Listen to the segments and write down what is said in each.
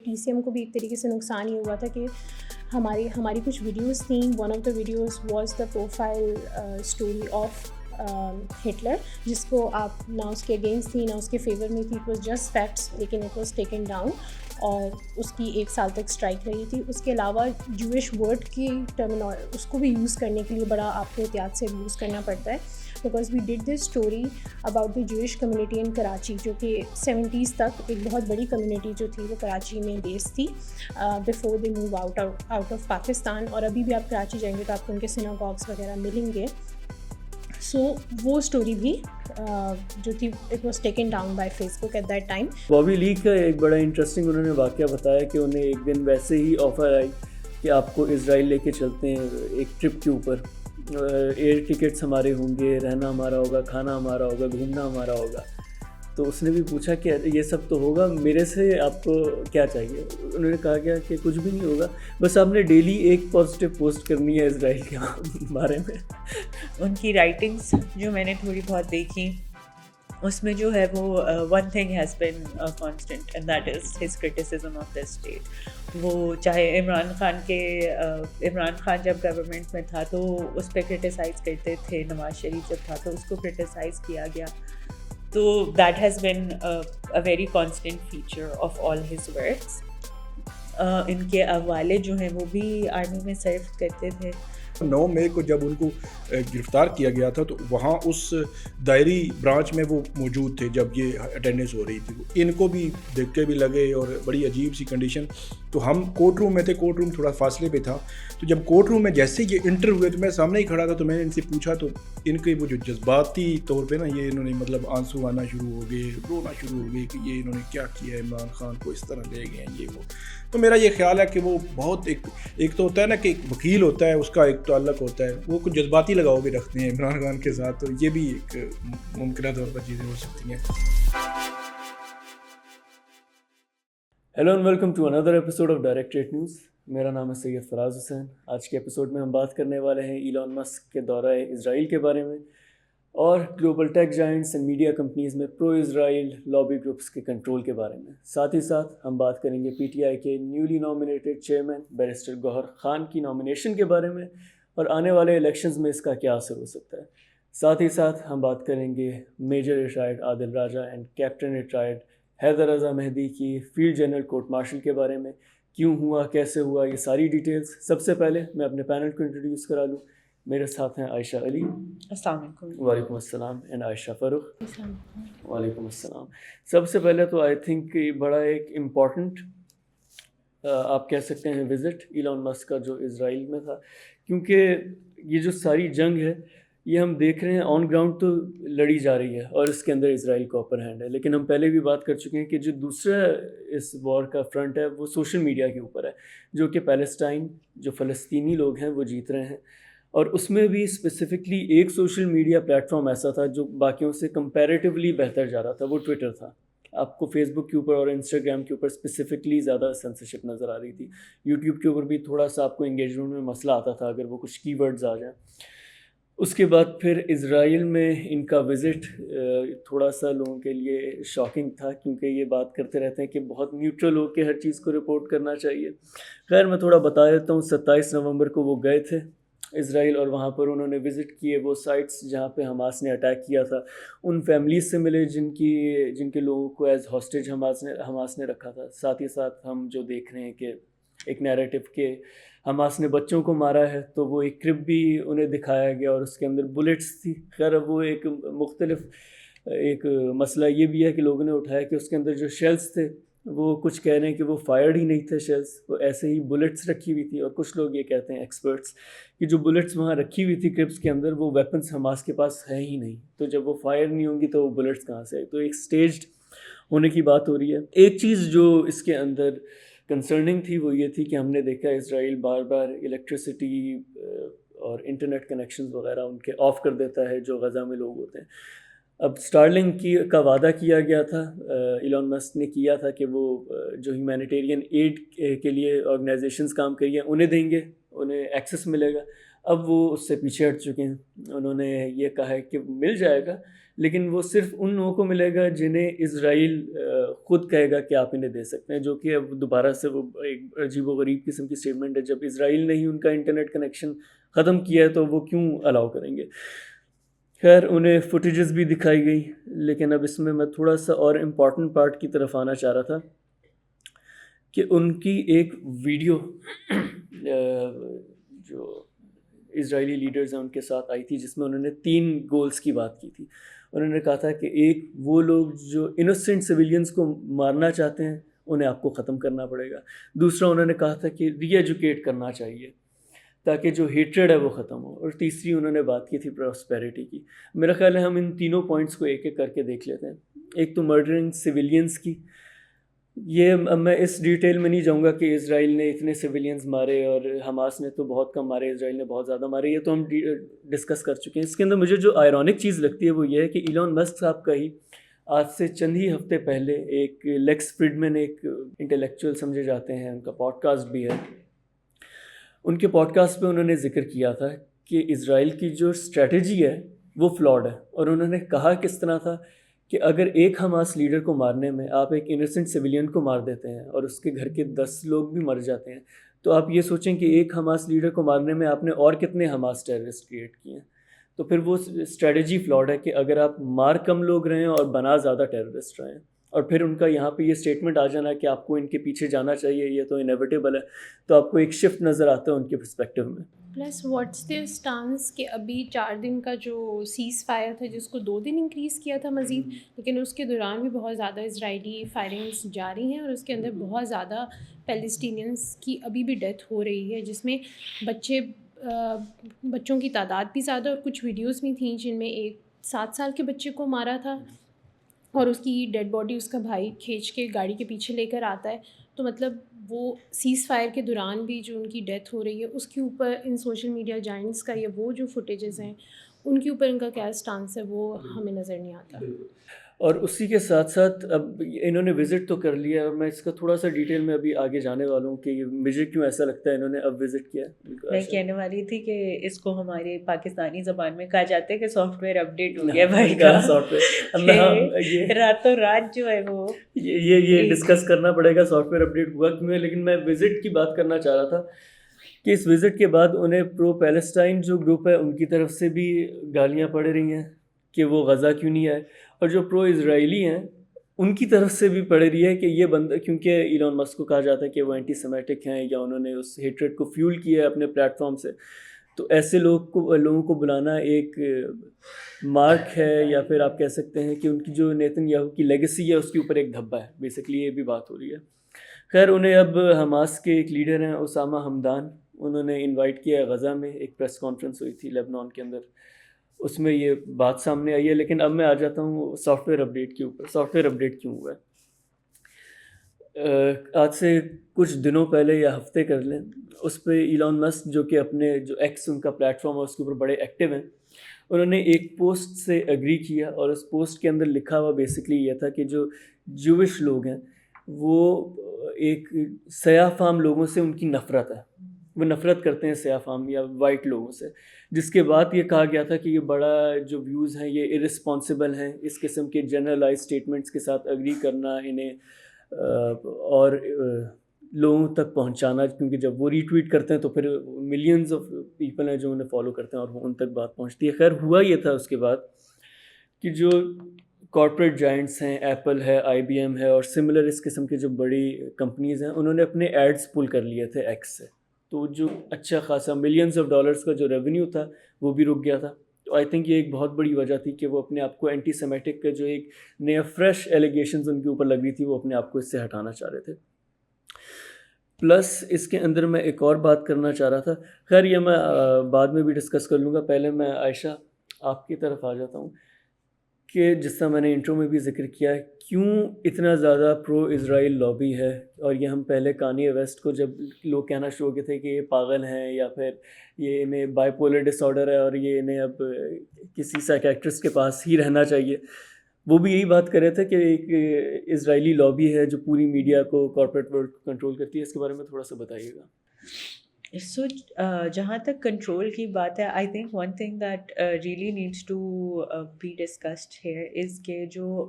PCM کو بھی ایک طریقے سے نقصان یہ ہوا تھا کہ ہماری کچھ ویڈیوز تھیں. One of the videos was the profile story of Hitler, جس کو آپ نہ اس کے اگینسٹ تھی نہ اس کے فیور میں تھی. اٹ واز جسٹ فیکٹس, لیکن اٹ واز ٹیکن ڈاؤن اور اس کی 1 سال تک اسٹرائک رہی تھی. اس کے علاوہ جوئش ورڈ کی اس کو بھی یوز کرنے کے لیے بڑا آپ کو احتیاط سے یوز کرنا پڑتا ہے, because we did this story about the Jewish community in Karachi, جو کہ 70s تک ایک بہت بڑی کمیونٹی جو تھی وہ کراچی میں بیس تھی before they move out of Pakistan. اور ابھی بھی آپ کراچی جائیں گے تو آپ کو ان کے سیناگوگس وغیرہ ملیں گے. سو وہ اسٹوری بھی جو تھی it was taken down by Facebook at that time. بابی لیگ کا ایک بڑا انٹرسٹنگ انہوں نے واقعہ بتایا کہ انہیں ایک دن ویسے ہی آفر آئی کہ آپ کو اسرائیل لے کے چلتے ہیں ایک ٹرپ کے اوپر, ایئر ٹکٹس ہمارے ہوں گے, رہنا ہمارا ہوگا, کھانا ہمارا ہوگا, گھومنا ہمارا ہوگا. تو اس نے بھی پوچھا کہ یہ سب تو ہوگا, میرے سے آپ کو کیا چاہیے؟ انہوں نے کہا گیا کہ کچھ بھی نہیں ہوگا, بس آپ نے ڈیلی ایک پازیٹیو پوسٹ کرنی ہے اسرائیل کے بارے میں. ان کی رائٹنگس جو میں نے تھوڑی بہت دیکھی, اس میں جو ہے وہ one thing has been constant and that is his criticism of the state. وہ چاہے عمران خان جب گورنمنٹ میں تھا تو اس پہ کرٹیسائز کرتے تھے, نواز شریف جب تھا تو اس کو کرٹیسائز کیا گیا. تو that has been a very constant feature of all his works. ان کے والد جو ہیں وہ بھی آرمی میں سرو کرتے تھے. 9 مئی کو جب ان کو گرفتار کیا گیا تھا تو وہاں اس دائری برانچ میں وہ موجود تھے جب یہ اٹینڈنس ہو رہی تھی. ان کو بھی دیکھ کے بھی لگے اور بڑی عجیب سی کنڈیشن. تو ہم کورٹ روم میں تھے, کورٹ روم تھوڑا فاصلے پہ تھا. تو جب کورٹ روم میں جیسے یہ انٹر ہوئے تو میں سامنے ہی کھڑا تھا, تو میں نے ان سے پوچھا تو ان کے وہ جو جذباتی طور پہ نا یہ انہوں نے مطلب آنسو آنا شروع ہو گئے, رونا شروع ہو گئے کہ یہ انہوں نے کیا کیا ہے, عمران خان کو اس طرح لے گئے ہیں یہ وہ. تو میرا یہ خیال ہے کہ وہ بہت ایک تو ہوتا ہے نا کہ ایک وکیل ہوتا ہے, اس کا ایک تعلق ہوتا ہے, وہ کچھ جذباتی لگاؤ بھی رکھتے ہیں عمران خان کے ساتھ, تو یہ بھی ایک ممکنہ طور پر چیزیں ہو سکتی ہیں. Hello and welcome to another episode of directorate news. میرا نام ہے سید فراز حسین. آج کے ایپیسوڈ میں ہم بات کرنے والے ہیں ایلان مسک کے دورہ اسرائیل کے بارے میں اور global take giants and media companies میں پرو اسرائیل لابی گروپس کے کنٹرول کے بارے میں. ساتھ ہی ساتھ ہم بات کریں گے PTI کے نیولی نامینیٹڈ چیئرمین بیرسٹر گوہر خان کی نامینیشن کے بارے میں اور آنے والے الیکشنز میں اس کا کیا اثر ہو سکتا ہے. ساتھ ہی ساتھ ہم بات کریں گے major retired Adil Raja and captain retired Haider Raza Mehdi کی field general court marshal K بارے میں, کیوں ہوا, کیسے ہوا, یہ ساری ڈیٹیلز. سب سے پہلے میں اپنے پینل کو انٹروڈیوس کرا لوں. میرے ساتھ ہیں عائشہ علی. السلام علیکم. وعلیکم السلام. اینڈ عائشہ فاروق. وعلیکم السلام. سب سے پہلے تو آئی تھنک یہ بڑا ایک امپورٹنٹ آپ کہہ سکتے ہیں وزٹ ایلان مسک کا جو اسرائیل میں تھا, کیونکہ یہ جو ساری جنگ ہے یہ ہم دیکھ رہے ہیں آن گراؤنڈ تو لڑی جا رہی ہے اور اس کے اندر اسرائیل کا اپر ہینڈ ہے, لیکن ہم پہلے بھی بات کر چکے ہیں کہ جو دوسرا اس وار کا فرنٹ ہے وہ سوشل میڈیا کے اوپر ہے, جو کہ پیلسٹائن جو فلسطینی لوگ ہیں وہ جیت رہے ہیں. اور اس میں بھی اسپیسیفکلی ایک سوشل میڈیا پلیٹ فارم ایسا تھا جو باقیوں سے کمپیریٹیولی بہتر جا رہا تھا, وہ ٹویٹر تھا. آپ کو فیس بک کے اوپر اور انسٹاگرام کے اوپر اسپیسیفکلی زیادہ سینسرشپ نظر آ رہی تھی. یوٹیوب کے اوپر بھی تھوڑا سا آپ کو انگیجمنٹ میں مسئلہ آتا تھا اگر وہ کچھ کی ورڈز آ جائیں. اس کے بعد پھر اسرائیل میں ان کا وزٹ تھوڑا سا لوگوں کے لیے شاکنگ تھا, کیونکہ یہ بات کرتے رہتے ہیں کہ بہت نیوٹرل ہو کے ہر چیز کو رپورٹ کرنا چاہیے. خیر میں تھوڑا بتا دیتا ہوں. 27 نومبر کو وہ گئے تھے اسرائیل اور وہاں پر انہوں نے وزٹ کیے وہ سائٹس جہاں پہ حماس نے اٹیک کیا تھا, ان فیملیز سے ملے جن کے لوگوں کو ایز ہاسٹیج حماس نے رکھا تھا. ساتھ ہی ساتھ ہم جو دیکھ رہے ہیں کہ ایک نیریٹو کہ حماس نے بچوں کو مارا ہے, تو وہ ایک کرپ بھی انہیں دکھایا گیا اور اس کے اندر بلٹس تھی. خیر وہ ایک مختلف ایک مسئلہ یہ بھی ہے کہ لوگوں نے اٹھایا کہ اس کے اندر جو شیلز تھے وہ کچھ کہہ رہے ہیں کہ وہ فائرڈ ہی نہیں تھے شیلز, وہ ایسے ہی بلٹس رکھی ہوئی تھی. اور کچھ لوگ یہ کہتے ہیں ایکسپرٹس کہ جو بلٹس وہاں رکھی ہوئی تھی کرپس کے اندر وہ ویپنس حماس کے پاس ہے ہی نہیں, تو جب وہ فائر نہیں ہوں گی تو وہ بلٹس کہاں سے آئے. تو ایک اسٹیجڈ ہونے کی بات ہو رہی ہے. ایک چیز جو اس کے اندر کنسرننگ تھی وہ یہ تھی کہ ہم نے دیکھا اسرائیل بار بار الیکٹریسٹی اور انٹرنیٹ کنیکشنز وغیرہ ان کے آف کر دیتا ہے جو غزہ میں لوگ ہوتے ہیں. اب اسٹارلنگ کا وعدہ کیا گیا تھا, ایلان مسک نے کیا تھا کہ وہ جو ہیومینیٹیرین ایڈ کے لیے آرگنائزیشنز کام کری ہیں انہیں دیں گے, انہیں ایکسیس ملے گا. اب وہ اس سے پیچھے ہٹ چکے ہیں. انہوں نے یہ کہا ہے کہ مل جائے گا لیکن وہ صرف ان لوگوں کو ملے گا جنہیں اسرائیل خود کہے گا کہ آپ انہیں دے سکتے ہیں، جو کہ اب دوبارہ سے وہ ایک عجیب و غریب قسم کی اسٹیٹمنٹ ہے. جب اسرائیل نے ہی ان کا انٹرنیٹ کنیکشن ختم کیا ہے تو وہ کیوں الاؤ کریں گے. خیر انہیں فوٹیجز بھی دکھائی گئی، لیکن اب اس میں تھوڑا سا اور امپورٹنٹ پارٹ کی طرف آنا چاہ رہا تھا کہ ان کی ایک ویڈیو جو اسرائیلی لیڈرز ہیں ان کے ساتھ آئی تھی، جس میں انہوں نے 3 گولز کی بات کی تھی. انہوں نے کہا تھا کہ ایک، وہ لوگ جو انوسینٹ سویلینز کو مارنا چاہتے ہیں انہیں آپ کو ختم کرنا پڑے گا. دوسرا انہوں نے کہا تھا کہ ری ایجوکیٹ کرنا چاہیے تاکہ جو ہیٹریڈ ہے وہ ختم ہو. اور تیسری انہوں نے بات کی تھی پراسپیرٹی کی. میرا خیال ہے ہم ان تینوں پوائنٹس کو ایک ایک کر کے دیکھ لیتے ہیں. ایک تو مرڈرنگ سویلینز کی، یہ میں اس ڈیٹیل میں نہیں جاؤں گا کہ اسرائیل نے اتنے سویلینز مارے اور حماس نے تو بہت کم مارے، اسرائیل نے بہت زیادہ مارے، یہ تو ہم ڈسکس کر چکے ہیں. اس کے اندر مجھے جو آئرونک چیز لگتی ہے وہ یہ ہے کہ ایلون مسک صاحب کا ہی آج سے چند ہی ہفتے پہلے ایک لیکس فریڈمن، ایک انٹلیکچوئل سمجھے جاتے ہیں، ان کا پوڈ کاسٹ بھی ہے، ان کے پوڈ کاسٹ پہ انہوں نے ذکر کیا تھا کہ اسرائیل کی جو اسٹریٹجی ہے وہ فلاڈ ہے. اور انہوں نے کہا کس طرح تھا کہ اگر ایک حماس لیڈر کو مارنے میں آپ ایک انوسنٹ سویلین کو مار دیتے ہیں اور اس کے گھر کے 10 لوگ بھی مر جاتے ہیں، تو آپ یہ سوچیں کہ ایک حماس لیڈر کو مارنے میں آپ نے اور کتنے حماس ٹیررسٹ کریٹ کیے ہیں. تو پھر وہ اسٹریٹجی فلاڈ ہے کہ اگر آپ مار کم لوگ رہے ہیں اور بنا زیادہ ٹیررسٹ رہے ہیں. اور پھر ان کا یہاں پہ یہ اسٹیٹمنٹ آ جانا کہ آپ کو ان کے پیچھے جانا چاہیے، یہ تو انیویٹیبل ہے، تو آپ کو ایک شفٹ نظر آتا ہے ان کے پرسپیکٹیو میں. پلس واٹس دیئر اسٹانس کہ ابھی 4 دن کا جو سیز فائر تھا جس کو 2 دن انکریز کیا تھا مزید، لیکن اس کے دوران بھی بہت زیادہ اسرائیلی فائرنگس جاری ہیں اور اس کے اندر بہت زیادہ پیلسٹینینس کی ابھی بھی ڈیتھ ہو رہی ہے، جس میں بچوں کی تعداد بھی زیادہ. اور کچھ ویڈیوز بھی تھیں جن میں ایک 7 سال کے بچے کو مارا تھا اور اس کی ڈیڈ باڈی اس کا بھائی کھینچ کے گاڑی کے پیچھے لے کر آتا ہے. تو مطلب وہ سیز فائر کے دوران بھی جو ان کی ڈیتھ ہو رہی ہے اس کے اوپر ان سوشل میڈیا جائنٹس کا یا وہ جو فوٹیجز ہیں ان کے اوپر ان کا کیا اسٹانس ہے وہ ہمیں نظر نہیں آتا. اور اسی کے ساتھ ساتھ اب انہوں نے وزٹ تو کر لیا، اور میں اس کا تھوڑا سا ڈیٹیل میں ابھی آگے جانے والا ہوں کہ مجھے کیوں ایسا لگتا ہے انہوں نے اب وزٹ کیا. میں کہنے والی تھی کہ اس کو ہمارے پاکستانی زبان میں کہا جاتا ہے کہ سافٹ ویئر اپڈیٹ ہو گیا بھائی کا، راتوں رات جو ہے وہ یہ ڈسکس کرنا پڑے گا سافٹ ویئر اپڈیٹ ہوا کیوں ہے. لیکن میں وزٹ کی بات کرنا چاہ رہا تھا کہ اس وزٹ کے بعد انہیں پرو پیلسٹائن جو گروپ ہے ان کی طرف سے بھی گالیاں پڑ رہی ہیں کہ وہ غزہ کیوں نہیں آئے، اور جو پرو اسرائیلی ہیں ان کی طرف سے بھی پڑ رہی ہے کہ یہ بندہ، کیونکہ ایلون مسک کو کہا جاتا ہے کہ وہ اینٹی سیمیٹک ہیں یا انہوں نے اس ہیٹریٹ کو فیول کیا ہے اپنے پلیٹ فارم سے، تو ایسے لوگوں کو بلانا ایک مارک ہے، یا پھر آپ کہہ سکتے ہیں کہ ان کی جو نیتن یاہو کی لیگیسی ہے اس کے اوپر ایک دھبا ہے. بیسکلی یہ بھی بات ہو رہی ہے. خیر انہیں اب حماس کے ایک لیڈر ہیں اسامہ حمدان، انہوں نے انوائٹ کیا غزہ میں، ایک پریس کانفرنس ہوئی تھی لیبنان کے اندر، اس میں یہ بات سامنے آئی ہے. لیکن اب میں آ جاتا ہوں سافٹ ویئر اپڈیٹ کے اوپر. سافٹ ویئر اپڈیٹ کیوں ہوا ہے؟ آج سے کچھ دنوں پہلے یا ہفتے کر لیں، اس پہ ایلون مسک جو کہ اپنے جو ایکس ان کا پلیٹ فارم ہے اس کے اوپر بڑے ایکٹیو ہیں، انہوں نے ایک پوسٹ سے ایگری کیا، اور اس پوسٹ کے اندر لکھا ہوا بیسکلی یہ تھا کہ جو جوش لوگ ہیں وہ ایک سیاہ فام لوگوں سے ان کی نفرت ہے، وہ نفرت کرتے ہیں سیاہ فام یا وائٹ لوگوں سے. جس کے بعد یہ کہا گیا تھا کہ یہ بڑا جو ویوز ہیں یہ ارسپانسبل ہیں، اس قسم کے جنرلائز اسٹیٹمنٹس کے ساتھ اگری کرنا انہیں اور لوگوں تک پہنچانا، کیونکہ جب وہ ری ٹویٹ کرتے ہیں تو پھر ملینز آف پیپل ہیں جو انہیں فالو کرتے ہیں اور وہ ان تک بات پہنچتی ہے. خیر ہوا یہ تھا اس کے بعد کہ جو کارپوریٹ جائنٹس ہیں، ایپل ہے، آئی بی ایم ہے اور سملر اس قسم کی جو بڑی کمپنیز ہیں، انہوں نے اپنے ایڈز پل کر لیے تھے ایکس سے. تو جو اچھا خاصا ملینز آف ڈالرز کا جو ریونیو تھا وہ بھی رک گیا تھا. تو آئی تھنک یہ ایک بہت بڑی وجہ تھی کہ وہ اپنے آپ کو اینٹی سیمیٹک کا جو ایک نیا فریش ایلیگیشنز ان کے اوپر لگ رہی تھی وہ اپنے آپ کو اس سے ہٹانا چاہ رہے تھے. پلس اس کے اندر میں ایک اور بات کرنا چاہ رہا تھا، خیر یہ میں بعد میں بھی ڈسکس کر لوں گا. پہلے میں عائشہ آپ کی طرف آ جاتا ہوں کہ جس طرح میں نے انٹرو میں بھی ذکر کیا ہے کیوں اتنا زیادہ پرو اسرائیل لابی ہے. اور یہ ہم پہلے کانیے ویسٹ کو جب لوگ کہنا شروع کیے تھے کہ یہ پاگل ہیں یا پھر یہ انہیں بائی پولر ڈس آرڈر ہے اور یہ انہیں اب کسی سائیکیٹرسٹ کے پاس ہی رہنا چاہیے، وہ بھی یہی بات کر رہے تھے کہ ایک اسرائیلی لابی ہے جو پوری میڈیا کو، کارپوریٹ ورلڈ کو کنٹرول کرتی ہے. اس کے بارے میں تھوڑا سا بتائیے گا. سو جہاں تک کنٹرول کی بات ہے, I think one thing that really needs to be discussed here is کہ جو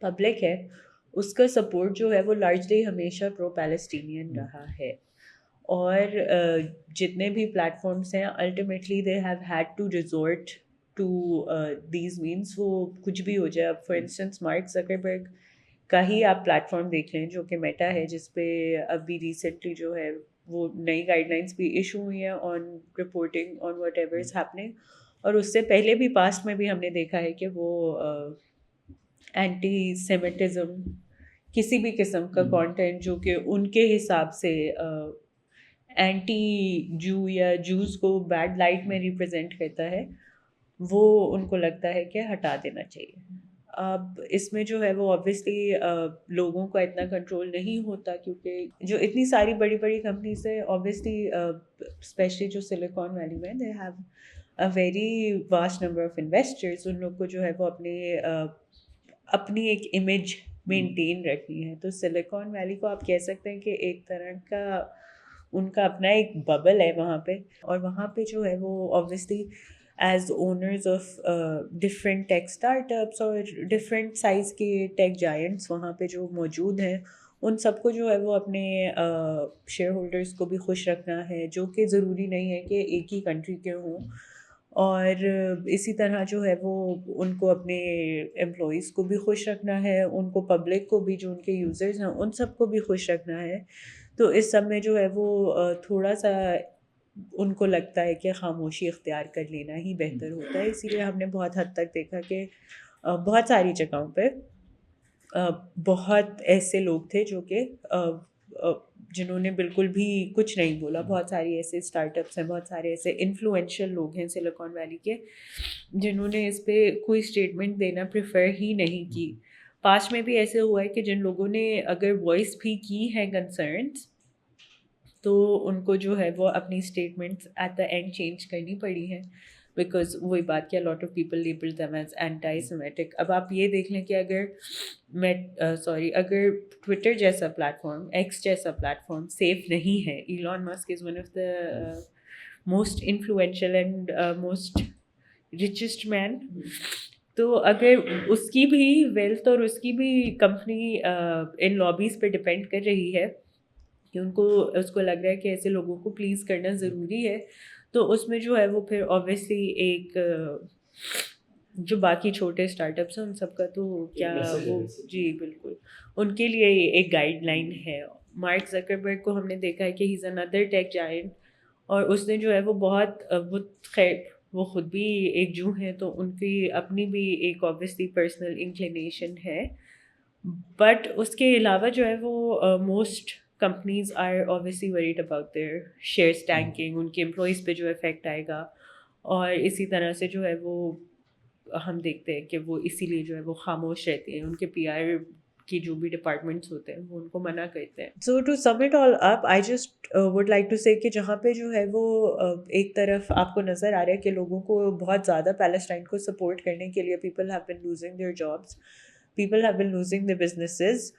پبلک ہے اس کا سپورٹ جو ہے وہ لارجلی ہمیشہ پرو پیلسٹینین رہا ہے, اور جتنے بھی پلیٹ فارمس ہیں ultimately they have had to resort to these means, وہ کچھ بھی ہو جائے. اب فار انسٹنس مارک زکربرگ کا ہی آپ پلیٹ فارم دیکھ لیں جو کہ میٹا ہے, جس پہ ابھی ریسنٹلی جو ہے وہ نئی گائیڈ لائنس بھی ایشو ہوئی ہیں on reporting on whatever is happening, اور اس سے پہلے بھی پاسٹ میں بھی ہم نے دیکھا ہے کہ وہ اینٹی سیمیٹزم کسی بھی قسم کا کانٹینٹ جو کہ ان کے حساب سے اینٹی جو یا جوز کو بیڈ لائٹ میں ریپرزینٹ کرتا ہے, وہ ان کو لگتا ہے کہ ہٹا دینا چاہیے. اب اس میں جو ہے وہ آبویسلی لوگوں کا اتنا کنٹرول نہیں ہوتا, کیونکہ جو اتنی ساری بڑی بڑی کمپنیز ہے آبویسلی اسپیشلی جو سلیکان ویلی میں they have a very vast number of investors, ان لوگ کو جو ہے وہ اپنی ایک امیج مینٹین رکھنی ہے. تو سلیکان ویلی کو آپ کہہ سکتے ہیں کہ ایک طرح کا ان کا اپنا ایک ببل ہے وہاں پہ, اور وہاں پہ جو ہے وہ obviously as owners of different take start ups اور ڈفرینٹ سائز کے ٹیک جائنٹس وہاں پہ جو موجود ہیں, ان سب کو جو ہے وہ اپنے شیئر ہولڈرس کو بھی خوش رکھنا ہے, جو کہ ضروری نہیں ہے کہ ایک ہی کنٹری کے ہوں, اور اسی طرح جو ہے وہ ان کو اپنے امپلائیز کو بھی خوش رکھنا ہے, ان کو پبلک کو بھی جو ان کے یوزرز ہیں ان سب کو بھی خوش رکھنا ہے. تو اس سب میں جو ہے وہ تھوڑا سا ان کو لگتا ہے کہ خاموشی اختیار کر لینا ہی بہتر ہوتا ہے. اسی لیے ہم نے بہت حد تک دیکھا کہ بہت ساری جگہوں پہ بہت ایسے لوگ تھے جو کہ جنہوں نے بالکل بھی کچھ نہیں بولا. بہت ساری ایسے اسٹارٹ اپس ہیں, بہت سارے ایسے انفلوئنشیل لوگ ہیں سلیکان ویلی کے جنہوں نے اس پہ کوئی اسٹیٹمنٹ دینا پریفر ہی نہیں کی. پاسٹ میں بھی ایسے ہوا ہے کہ جن لوگوں نے اگر وائس بھی کی ہیں کنسرنس, تو ان کو جو ہے وہ اپنی statements at the end change کرنی پڑی ہیں, بیکاز وہی بات کہ lot of people label them as anti Semitic. اب آپ یہ دیکھ لیں کہ اگر ٹویٹر جیسا پلیٹ فارم, ایکس جیسا پلیٹ فارم سیف نہیں ہے, Elon Musk is one of the most influential and most richest man, تو اگر اس کی بھی ویلتھ اور اس کی بھی کمپنی ان لابیز پہ ڈپینڈ کر رہی ہے کہ اس کو لگ رہا ہے کہ ایسے لوگوں کو پلیز کرنا ضروری ہے, تو اس میں جو ہے وہ پھر آبویسلی ایک جو باقی چھوٹے اسٹارٹ اپس ہیں ان سب کا تو کیا وہ, جی بالکل, ان کے لیے ایک گائیڈ لائن ہے. مارک زکربرگ کو ہم نے دیکھا ہے کہ ہی از اندر ٹیک جائنٹ, اور اس نے جو ہے وہ بہت خیر وہ خود بھی ایک جو ہیں تو ان کی اپنی بھی ایک آبویسلی پرسنل انکلینیشن ہے, بٹ اس کے علاوہ جو ہے وہ most companies are obviously worried about their shares tanking, ان کے امپلائیز پہ جو افیکٹ آئے گا, اور اسی طرح سے جو ہے وہ ہم دیکھتے ہیں کہ وہ اسی لیے جو ہے وہ خاموش رہتے ہیں, ان کے پی آر کی جو بھی ڈپارٹمنٹس ہوتے ہیں وہ ان کو منع کرتے ہیں. So to sum it all up, I just would like to say کہ جہاں پہ جو ہے وہ ایک طرف آپ کو نظر آ رہا ہے کہ لوگوں کو بہت زیادہ پیلسٹائن کو سپورٹ کرنے کے لیے people have been losing their jobs, people have been losing their businesses,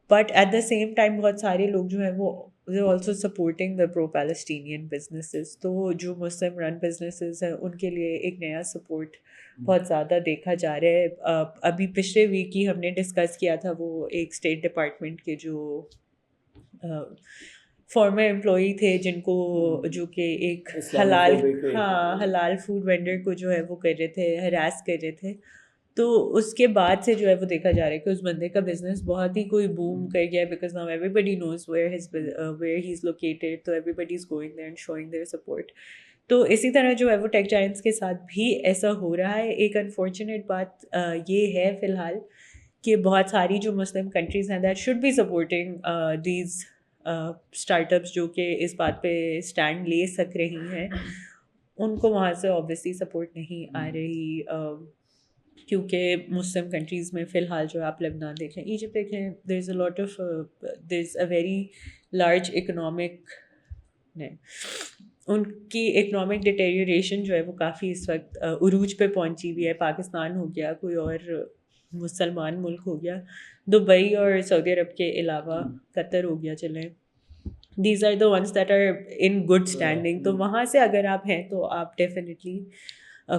but at the same time بہت سارے لوگ جو ہیں وہ also supporting the pro Palestinian businesses. تو جو مسلم رن بزنسز ہیں ان کے لیے ایک نیا سپورٹ بہت زیادہ دیکھا جا رہا ہے. ابھی پچھلے ویک ہی ہم نے ڈسکس کیا تھا وہ ایک اسٹیٹ ڈپارٹمنٹ کے جو فارمر امپلائی تھے جن کو جو کہ ایک حلال فوڈ وینڈر کو جو ہے وہ کر رہے تھے, ہراس کر رہے تھے. تو اس کے بعد سے جو ہے وہ دیکھا جا رہا ہے کہ اس بندے کا بزنس بہت ہی کوئی بوم کر گیا, because now everybody knows where he is located, تو everybody is going there and showing their support. تو اسی طرح جو ہے وہ ٹیک جائنٹس کے ساتھ بھی ایسا ہو رہا ہے. ایک انفارچونیٹ بات یہ ہے فی الحال کہ بہت ساری جو مسلم کنٹریز ہیں that should be supporting these startups جو کہ اس بات پہ اسٹینڈ لے سک رہی ہیں, ان کو وہاں سے آبویسلی سپورٹ نہیں آ رہی, کیونکہ مسلم کنٹریز میں فی الحال جو آپ لبنان دیکھ لیں, ایجپٹ دیکھ لیں, there is a lot of there is a very large economic, ان کی اکنامک ڈیٹیریوریشن جو ہے وہ کافی اس وقت عروج پہ پہنچی ہوئی ہے. پاکستان ہو گیا, کوئی اور مسلمان ملک ہو گیا, دبئی اور سعودی عرب کے علاوہ قطر ہو گیا, چلیں these are the ones that are in good standing. تو وہاں سے اگر آپ ہیں تو آپ ڈیفینیٹلی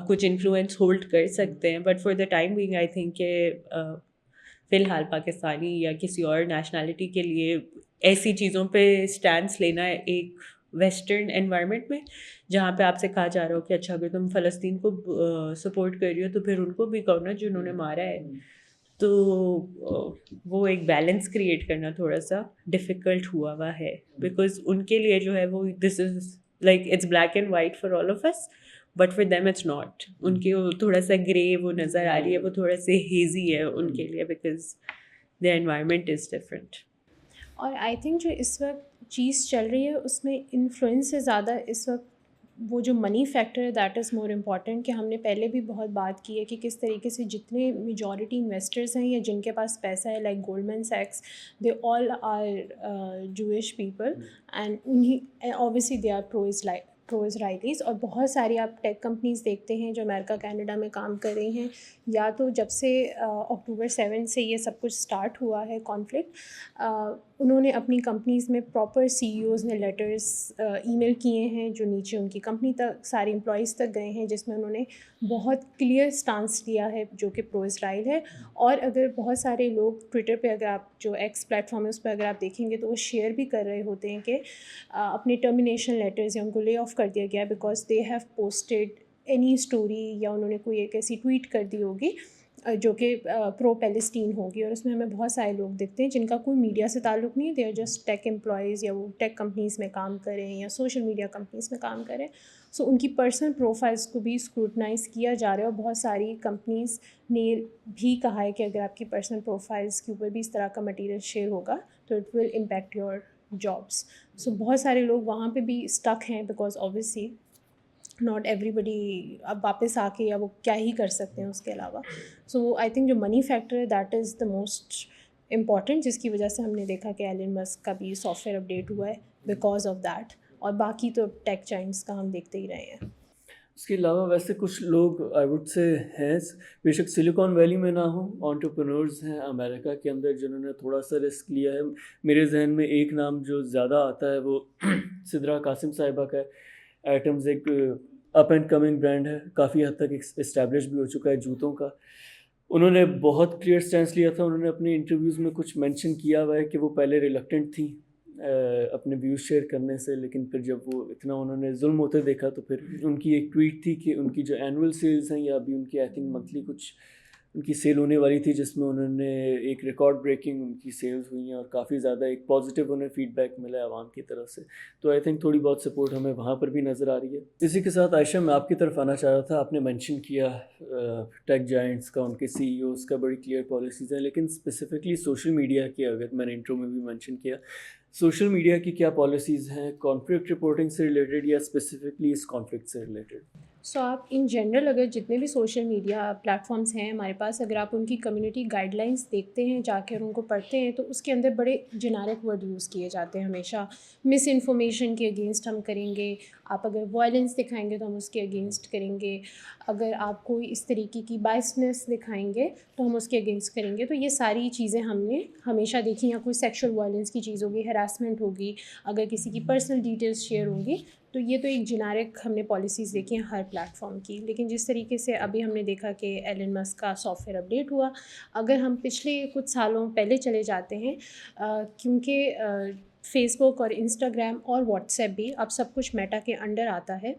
کچھ انفلوئنس ہولڈ کر سکتے ہیں. But for the time being I think کہ فی الحال پاکستانی یا کسی اور نیشنلٹی کے لیے ایسی چیزوں پہ اسٹینڈس لینا ایک ویسٹرن انوائرمنٹ میں جہاں پہ آپ سے کہا جا رہا ہو کہ اچھا اگر تم فلسطین کو سپورٹ کر رہی ہو تو پھر ان کو بھی کہو نا جنہوں نے مارا ہے. تو وہ ایک بیلنس کریٹ کرنا تھوڑا سا ڈیفیکلٹ ہوا ہے, بیکاز ان کے لیے جو ہے وہ this is like it's black and white for all of us, but for them it's not. ان کی وہ تھوڑا سا گرے وہ نظر آ رہی ہے, وہ تھوڑا سا ہیزی ہے ان کے لیے, because their environment is different. اور آئی تھنک جو اس وقت چیز چل رہی ہے اس میں انفلوئنس سے زیادہ اس وقت وہ جو منی فیکٹر ہے دیٹ از مور امپورٹنٹ. کہ ہم نے پہلے بھی بہت بات کی ہے کہ کس طریقے سے جتنے میجورٹی انویسٹرز ہیں یا جن کے پاس پیسہ ہے لائک گولڈمین سیکس, they all are Jewish people and انہیں obviously they are pro Israelis. اور بہت ساری آپ ٹیک کمپنیز دیکھتے ہیں جو امریکہ کینیڈا میں کام کر رہی ہیں, یا تو جب سے اکتوبر 7 سے یہ سب کچھ اسٹارٹ ہوا ہے کانفلکٹ, انہوں نے اپنی کمپنیز میں پراپر سی ای اوز نے لیٹرز ای میل کیے ہیں جو نیچے ان کی کمپنی تک سارے امپلائیز تک گئے ہیں, جس میں انہوں نے بہت کلیئر اسٹانس لیا ہے جو کہ پرو اسرائیل ہے. اور اگر بہت سارے لوگ ٹویٹر پہ اگر آپ جو ایکس پلیٹ فارم ہے اس پہ اگر آپ دیکھیں گے تو وہ شیئر بھی کر رہے ہوتے ہیں کہ اپنے ٹرمینیشن لیٹرز یا ان کو لے آف کر دیا گیا because they have posted any story, یا انہوں نے کوئی ایک ایسی ٹویٹ کر دی ہوگی جو کہ پرو پیلسٹین ہوگی. اور اس میں ہمیں بہت سارے لوگ دیکھتے ہیں جن کا کوئی میڈیا سے تعلق نہیں ہے, they are just tech employees, یا وہ ٹیک کمپنیز میں کام کریں یا سوشل میڈیا کمپنیز میں کام کریں. سو ان کی پرسنل پروفائلس کو بھی اسکروٹنائز کیا جا رہا ہے, اور بہت ساری کمپنیز نے بھی کہا ہے کہ اگر آپ کی پرسنل پروفائلس کے اوپر بھی اس طرح کا مٹیریل شیئر ہوگا تو it will impact your jobs. So بہت سارے لوگ وہاں پہ بھی اسٹک ہیں because obviously not everybody اب واپس آ کے یا وہ کیا ہی کر سکتے ہیں اس کے علاوہ. سو آئی تھنک جو منی فیکٹر ہے that is the most important, جس کی وجہ سے ہم نے دیکھا کہ ایلن مسک کا بھی سافٹ ویئر اپڈیٹ ہوا ہے بیکاز آف دیٹ, اور باقی تو ٹیک جائنٹس کا ہم دیکھتے ہی رہے ہیں. اس کے علاوہ ویسے کچھ لوگ آئی وڈ سے ہیں, بے شک سلیکان ویلی میں نہ ہوں, انٹرپرنورز ہیں امریکہ کے اندر جنہوں نے تھوڑا سا رسک لیا ہے. میرے ذہن میں ایک نام جو زیادہ آتا ہے وہ سدرا قاسم صاحبہ کا ہے. ایٹمز ایک اپ اینڈ کمنگ برانڈ ہے, کافی حد تک اسٹیبلش بھی ہو چکا ہے جوتوں کا. انہوں نے بہت کلیئر سٹینس لیا تھا. انہوں نے اپنے انٹرویوز میں کچھ مینشن کیا ہوا ہے کہ وہ پہلے ریلکٹنٹ تھیں اپنے ویوز شیئر کرنے سے, لیکن پھر جب وہ اتنا انہوں نے ظلم ہوتے دیکھا تو پھر ان کی ایک ٹویٹ تھی کہ ان کی جو اینول سیلز ہیں یا ابھی ان کی آئی تھنک منتھلی کچھ ان کی سیل ہونے والی تھی, جس میں انہوں نے ایک ریکارڈ بریکنگ ان کی سیلز ہوئی ہیں, اور کافی زیادہ ایک پازیٹیو انہیں فیڈ بیک ملا ہے عوام کی طرف سے. تو آئی تھنک تھوڑی بہت سپورٹ ہمیں وہاں پر بھی نظر آ رہی ہے. اسی کے ساتھ عائشہ میں آپ کی طرف آنا چاہ رہا تھا. آپ نے مینشن کیا ٹیک جائنٹس کا, ان کے سی ای اوز کا بڑی کلیئر پالیسیز ہیں, لیکن اسپیسیفکلی سوشل میڈیا کی اگر میں نے انٹرو میں بھی مینشن کیا, سوشل میڈیا کی کیا پالیسیز ہیں کانفلکٹ رپورٹنگ سے ریلیٹڈ یا اسپیسیفکلی اس کانفلکٹ سے ریلیٹڈ؟ سو آپ ان جنرل اگر جتنے بھی سوشل میڈیا پلیٹفارمس ہیں ہمارے پاس, اگر آپ ان کی کمیونٹی گائیڈ لائنس دیکھتے ہیں جا کے اور ان کو پڑھتے ہیں تو اس کے اندر بڑے جنیرک ورڈ یوز کیے جاتے ہیں ہمیشہ. مس انفارمیشن کے اگینسٹ ہم کریں گے, آپ اگر وائلنس دکھائیں گے تو ہم اس کے اگینسٹ کریں گے, اگر آپ کوئی اس طریقے کی بائسنس دکھائیں گے تو ہم اس کے اگینسٹ کریں گے. تو یہ ساری چیزیں ہم نے ہمیشہ دیکھی. یا کوئی سیکشل وائلنس کی چیز ہوگی, ہراسمنٹ ہوگی, اگر کسی کی پرسنل ڈیٹیلس شیئر ہوں گی, تو یہ تو ایک جنیرک ہم نے پالیسیز دیکھی ہیں ہر پلیٹ فارم کی. لیکن جس طریقے سے ابھی ہم نے دیکھا کہ ایلن مسک کا سافٹ ویئر اپڈیٹ ہوا, اگر ہم پچھلے کچھ سالوں پہلے چلے جاتے ہیں, کیونکہ فیس بک اور انسٹاگرام اور واٹس ایپ بھی اب سب کچھ میٹا کے انڈر آتا ہے,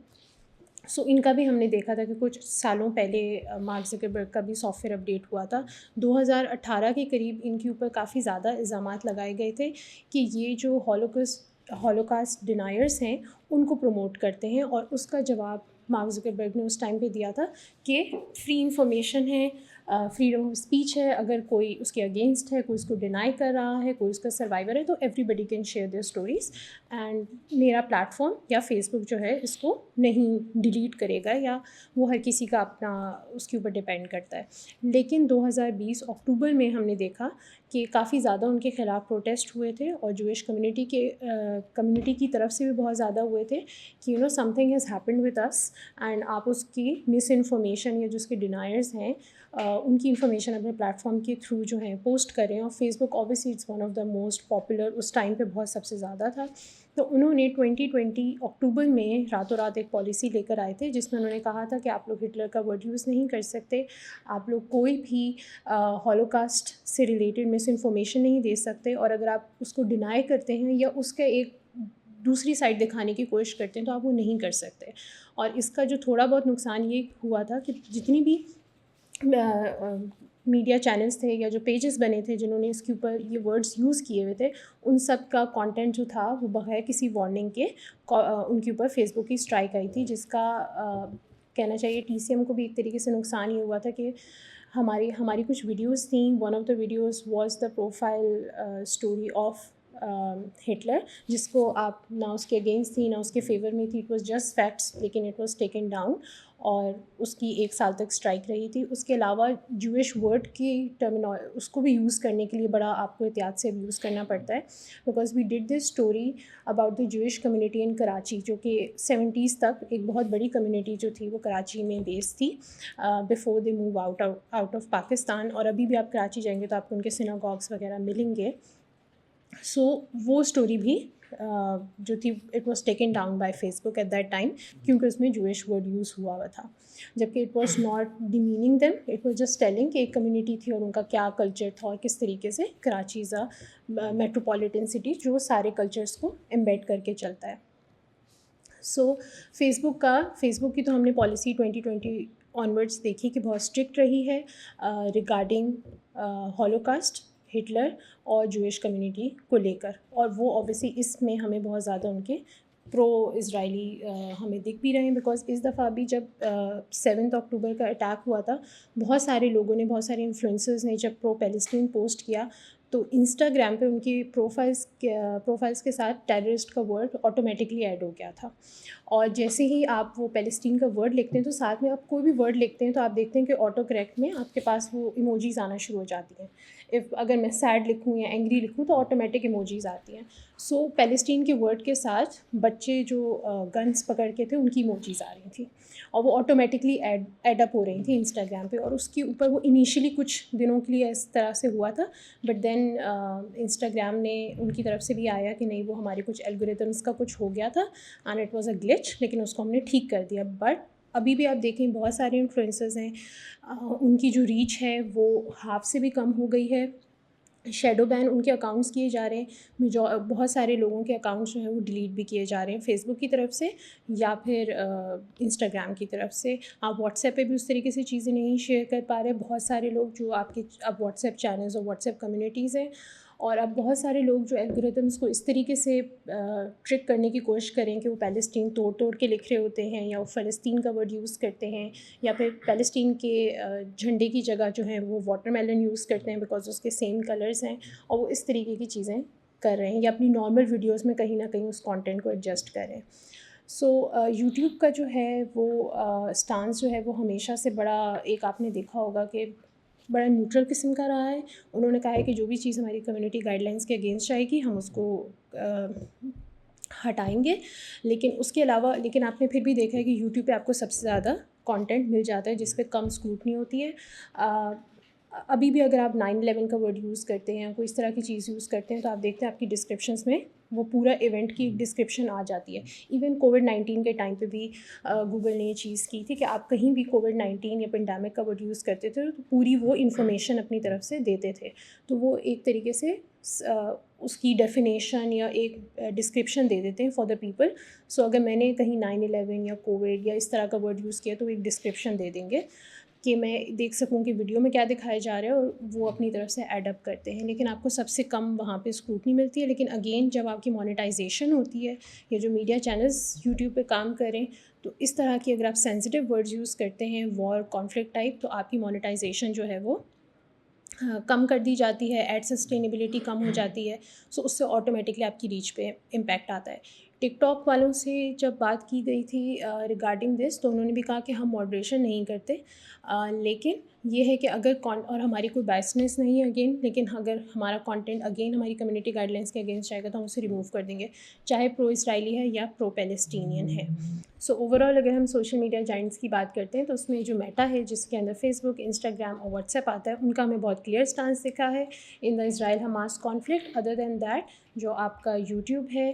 سو ان کا بھی ہم نے دیکھا تھا کہ کچھ سالوں پہلے مارک زکربرگ کا بھی سافٹ ویئر اپڈیٹ ہوا تھا. 2018 کے قریب ان کے اوپر کافی زیادہ الزامات لگائے گئے تھے کہ یہ جو ہولوکاسٹ ڈینائرس ہیں ان کو پروموٹ کرتے ہیں, اور اس کا جواب مارک زکربرگ نے اس ٹائم پہ دیا تھا کہ فری انفارمیشن ہے, فریڈم آف اسپیچ ہے, اگر کوئی اس کے اگینسٹ ہے, کوئی اس کو ڈینائی کر رہا ہے, کوئی اس کا سروائیور ہے, تو everybody can share their stories, and میرا پلیٹ فارم یا فیس بک جو ہے اس کو نہیں ڈیلیٹ کرے گا, یا وہ ہر کسی کا اپنا اس کے اوپر ڈپینڈ کرتا ہے. لیکن 2020 اکتوبر میں ہم نے دیکھا کہ کافی زیادہ ان کے خلاف پروٹیسٹ ہوئے تھے اور جوئش کمیونٹی کی طرف سے بھی بہت زیادہ ہوئے تھے کہ something has happened with اس اینڈ آپ اس کی مس انفارمیشن یا جو اس کے ڈینائرز ہیں ان کی انفارمیشن اپنے پلیٹ فارم کے تھرو جو ہیں پوسٹ کریں. اور Facebook obviously it's one of the most popular, اس ٹائم پہ بہت سب سے زیادہ تھا. تو انہوں نے 2020 اکتوبر میں راتوں رات ایک پالیسی لے کر آئے تھے جس میں انہوں نے کہا تھا کہ آپ لوگ ہٹلر کا ورڈ یوز نہیں کر سکتے, آپ لوگ کوئی بھی ہولوکاسٹ سے ریلیٹڈ مس انفارمیشن نہیں دے سکتے, اور اگر آپ اس کو ڈینائی کرتے ہیں یا اس کا ایک دوسری سائڈ دکھانے کی کوشش کرتے ہیں تو آپ وہ نہیں کر سکتے. اور اس کا جو تھوڑا بہت نقصان یہ ہوا تھا کہ جتنی بھی میڈیا چینلز تھے یا جو پیجز بنے تھے جنہوں نے اس کے اوپر یہ ورڈز یوز کیے ہوئے تھے, ان سب کا کانٹینٹ جو تھا وہ بغیر کسی وارننگ کے ان کے اوپر فیس بک کی اسٹرائک آئی تھی, جس کا کہنا چاہیے TCM کو بھی ایک طریقے سے نقصان یہ ہوا تھا کہ ہماری کچھ ویڈیوز تھیں. One of the videos was the profile story of Hitler, جس کو آپ نہ اس کے اگینسٹ تھی نہ اس کے فیور میں تھی. اٹ واز جسٹ فیکٹس, لیکن اٹ واز ٹیکن ڈاؤن اور اس کی 1 سال تک اسٹرائک رہی تھی. اس کے علاوہ جوئش ورڈ کی اس کو بھی یوز کرنے کے لیے بڑا آپ کو احتیاط سے یوز کرنا پڑتا ہے, because we did this story about the Jewish community in Karachi, جو کہ 70s تک ایک بہت بڑی کمیونٹی جو تھی وہ کراچی میں بیس تھی before they move out of Pakistan. اور ابھی بھی آپ کراچی جائیں گے تو آپ کو ان کے سیناگوگس وغیرہ ملیں گے. سو وہ اسٹوری بھی جو تھی it was taken down by Facebook at that time, کیونکہ اس میں جوئش ورڈ یوز ہوا تھا, جبکہ it was not demeaning them, it was just telling کہ ایک کمیونٹی تھی اور ان کا کیا کلچر تھا اور کس طریقے سے کراچی از اے میٹروپولیٹن سٹی جو سارے کلچرس کو امبیڈ کر کے چلتا ہے. سو فیس بک کی تو ہم نے پالیسی 2020 آنورڈس دیکھی کہ بہت اسٹرکٹ رہی ہے ریگارڈنگ ہولوکاسٹ, ہٹلر اور جوئش کمیونٹی کو لے کر, اور وہ اوبیسلی اس میں ہمیں بہت زیادہ ان کے پرو اسرائیلی ہمیں دکھ بھی رہے ہیں. بیکاز اس دفعہ بھی جب 7 اکتوبر کا اٹیک ہوا تھا, بہت سارے لوگوں نے, بہت سارے انفلوئنسرز نے جب پرو پیلسٹین پوسٹ کیا تو انسٹاگرام پہ ان کی پروفائلس کے ساتھ ٹیررسٹ کا ورڈ آٹومیٹکلی ایڈ ہو گیا تھا. اور جیسے ہی آپ وہ پیلسٹین کا ورڈ لکھتے ہیں تو ساتھ میں آپ کوئی بھی ورڈ لکھتے ہیں تو آپ دیکھتے ہیں کہ آٹو کریکٹ میں آپ کے پاس وہ ایموجیز آنا شروع ہو جاتی ہیں. اگر میں سیڈ لکھوں یا اینگری لکھوں تو آٹومیٹک ایموجیز آتی ہیں. سو پیلسٹین کے ورڈ کے ساتھ بچے جو گنس پکڑ کے تھے ان کی ایموجیز آ رہی تھیں اور وہ آٹومیٹکلی ایڈ اپ ہو رہی تھیں انسٹاگرام پہ. اور اس کے اوپر وہ انیشیلی کچھ دنوں کے لیے اس طرح سے ہوا تھا, بٹ دین انسٹاگرام نے ان کی طرف سے بھی آیا کہ نہیں وہ ہمارے کچھ الگوریتمس کا کچھ ہو گیا تھا اینڈ اٹ واز اے گلچ, لیکن اس کو ہم نے ٹھیک کر دیا. بٹ ابھی بھی آپ دیکھیں بہت سارے انفلوئنسرز ہیں, ان کی جو ریچ ہے وہ ہاف سے بھی کم ہو گئی ہے. شیڈو بین ان کے اکاؤنٹس کیے جا رہے ہیں, بہت سارے لوگوں کے اکاؤنٹس جو ہیں وہ ڈیلیٹ بھی کیے جا رہے ہیں فیس بک کی طرف سے یا پھر انسٹاگرام کی طرف سے. آپ واٹس ایپ پہ بھی اس طریقے سے چیزیں نہیں شیئر کر پا رہے. بہت سارے لوگ جو آپ کے اب واٹس ایپ چینلز اور واٹس ایپ کمیونٹیز ہیں, اور اب بہت سارے لوگ جو الگوریتمس کو اس طریقے سے ٹرک کرنے کی کوشش کریں کہ وہ پیلسٹین توڑ کے لکھ رہے ہوتے ہیں یا وہ فلسطین کا ورڈ یوز کرتے ہیں یا پھر پیلسٹین کے جھنڈے کی جگہ جو ہے وہ واٹر میلن یوز کرتے ہیں بیکاز اس کے سیم کلرز ہیں, اور وہ اس طریقے کی چیزیں کر رہے ہیں یا اپنی نارمل ویڈیوز میں کہیں نہ کہیں اس کانٹینٹ کو ایڈجسٹ کریں. سو یوٹیوب کا جو ہے وہ اسٹانس جو ہے وہ ہمیشہ سے بڑا ایک آپ نے دیکھا ہوگا کہ بڑا نیوٹرل قسم کا رہا ہے. انہوں نے کہا ہے کہ جو بھی چیز ہماری کمیونٹی گائیڈ لائنس کے اگینسٹ جائے گی ہم اس کو ہٹائیں گے. لیکن اس کے علاوہ آپ نے پھر بھی دیکھا ہے کہ یوٹیوب پہ آپ کو سب سے زیادہ کانٹینٹ مل جاتا ہے جس پہ کم اسکروٹنی ہوتی ہے. ابھی بھی اگر آپ 9/11 کا ورڈ یوز کرتے ہیں یا کوئی اس طرح کی چیز یوز کرتے ہیں تو آپ دیکھتے ہیں آپ کی ڈسکرپشنس میں وہ پورا ایونٹ کی ڈسکرپشن آ جاتی ہے. ایون کووڈ-19 کے ٹائم پہ بھی گوگل نے یہ چیز کی تھی کہ آپ کہیں بھی کووڈ-19 یا پینڈیمک کا ورڈ یوز کرتے تھے تو پوری وہ انفارمیشن اپنی طرف سے دیتے تھے. تو وہ ایک طریقے سے اس کی ڈیفینیشن یا ایک ڈسکرپشن دے دیتے ہیں فار دا پیپل. سو اگر میں نے کہیں 9/11 یا کووڈ یا اس طرح کا ورڈ یوز کیا تو ایک ڈسکرپشن دے دیں گے کہ میں دیکھ سکوں کہ ویڈیو میں کیا دکھایا جا رہا ہے, اور وہ اپنی طرف سے ایڈ اپ کرتے ہیں. لیکن آپ کو سب سے کم وہاں پہ اسکروٹنی ملتی ہے. لیکن اگین جب آپ کی مانیٹائزیشن ہوتی ہے یا جو میڈیا چینلز یوٹیوب پہ کام کریں تو اس طرح کی اگر آپ سینسٹیو ورڈز یوز کرتے ہیں وار کانفلکٹ ٹائپ تو آپ کی مانیٹائزیشن جو ہے وہ کم کر دی جاتی ہے, ایڈ سسٹینیبلٹی کم ہو جاتی ہے. سو اس سے آٹومیٹکلی آپ کی ریچ پہ امپیکٹ آتا ہے. ٹک ٹاک والوں سے جب بات کی گئی تھی ریگارڈنگ دس تو انہوں نے بھی کہا کہ ہم ماڈریشن نہیں کرتے, لیکن یہ ہے کہ اگر اور ہماری کوئی بائسنس نہیں ہے اگین, لیکن اگر ہمارا کانٹینٹ اگین ہماری کمیونٹی گائیڈ لائنس کے اگینسٹ جائے گا تو ہم اسے ریموو کر دیں گے, چاہے پرو اسرائیلی ہے یا پرو پیلسٹینین ہے. سو اوور آل اگر ہم سوشل میڈیا جائنٹس کی بات کرتے ہیں تو اس میں جو میٹا ہے جس کے اندر فیس بک, انسٹاگرام اور واٹس ایپ آتا ہے, ان کا ہمیں بہت کلیئر اسٹانس دکھا ہے in the Israel Hamas conflict. Other than that جو آپ کا یوٹیوب ہے,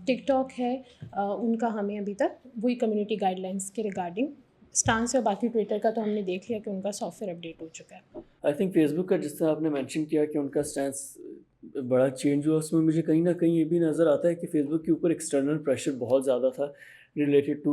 ٹک ٹاک ہے, ان کا ہمیں ابھی تک وہی کمیونٹی گائیڈ لائنس کے ریگارڈنگ اسٹانس ہے. اور باقی ٹویٹر کا تو ہم نے دیکھ لیا کہ ان کا سافٹ ویئر اپڈیٹ ہو چکا ہے. آئی تھنک فیس بک کا جس طرح آپ نے مینشن کیا کہ ان کا اسٹینس بڑا چینج ہوا, اس میں مجھے کہیں نہ کہیں یہ بھی نظر آتا ہے کہ فیس بک کے اوپر ایکسٹرنل پریشر بہت زیادہ تھا ریلیٹڈ ٹو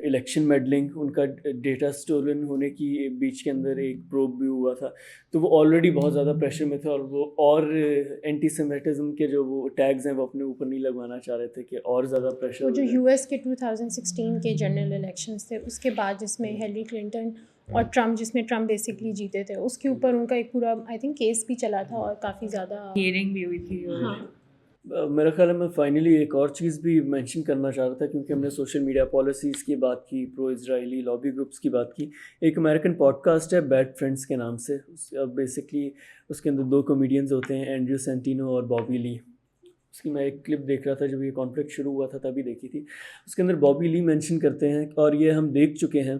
الیکشن میڈلنگ. ان کا ڈیٹا اسٹولن ہونے کی بیچ کے اندر ایک پروب بھی ہوا تھا, تو وہ آلریڈی بہت زیادہ پریشر میں تھے, اور وہ اور اینٹی سیمیٹزم کے جو وہ ٹیگز ہیں وہ اپنے اوپر نہیں لگوانا چاہ رہے تھے کہ اور زیادہ پریشر. وہ جو یو ایس کے 2016 کے جنرل الیکشنز تھے, اس کے بعد جس میں ہیلری کلنٹن اور ٹرمپ, جس میں ٹرمپ بیسکلی جیتے تھے, اس کے اوپر ان کا ایک پورا آئی تھنک کیس بھی چلا تھا اور کافی زیادہ ہیئرنگ بھی ہوئی تھی. ہاں, میرا خیال ہے میں فائنلی ایک اور چیز بھی مینشن کرنا چاہ رہا تھا, کیونکہ ہم نے سوشل میڈیا پالیسیز کی بات کی, پرو اسرائیلی لابی گروپس کی بات کی. ایک امریکن پوڈ کاسٹ ہے بیڈ فرینڈس کے نام سے, بیسکلی اس کے اندر 2 کامیڈینز ہوتے ہیں, اینڈریو سینٹینو اور بابی لی. اس کی میں ایک کلپ دیکھ رہا تھا جب یہ کانفلکٹ شروع ہوا تھا تبھی دیکھی تھی. اس کے اندر بابی لی مینشن کرتے ہیں, اور یہ ہم دیکھ چکے ہیں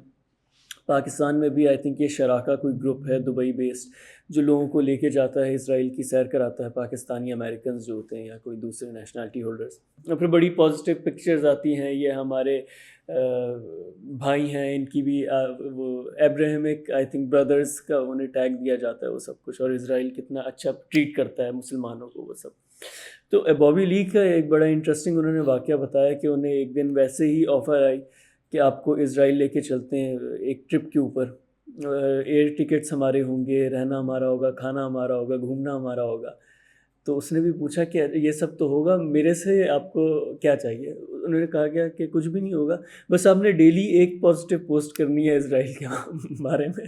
پاکستان میں بھی. آئی تھنک یہ شراکا کوئی گروپ ہے دبئی بیسڈ, جو لوگوں کو لے کے جاتا ہے اسرائیل کی سیر کراتا ہے, پاکستانی امریکنز جو ہوتے ہیں یا کوئی دوسرے نیشنلٹی ہولڈرز. اور پھر بڑی پازیٹیو پکچرز آتی ہیں, یہ ہمارے بھائی ہیں, ان کی بھی وہ ایبراہمک آئی تھنک بردرز کا انہیں ٹیگ دیا جاتا ہے وہ سب کچھ, اور اسرائیل کتنا اچھا ٹریٹ کرتا ہے مسلمانوں کو وہ سب. تو بابی لی کا ایک بڑا انٹرسٹنگ انہوں نے واقعہ بتایا کہ انہیں ایک دن ویسے ہی آفر آئی کہ آپ کو اسرائیل لے کے چلتے ہیں ایک ٹرپ کے اوپر, ایئر ٹکٹس ہمارے ہوں گے, رہنا ہمارا ہوگا, کھانا ہمارا ہوگا, گھومنا ہمارا ہوگا. تو اس نے بھی پوچھا کہ یہ سب تو ہوگا, میرے سے آپ کو کیا چاہیے؟ انہوں نے کہا گیا کہ کچھ بھی نہیں ہوگا, بس آپ نے ڈیلی ایک پازیٹیو پوسٹ کرنی ہے اسرائیل کے بارے میں.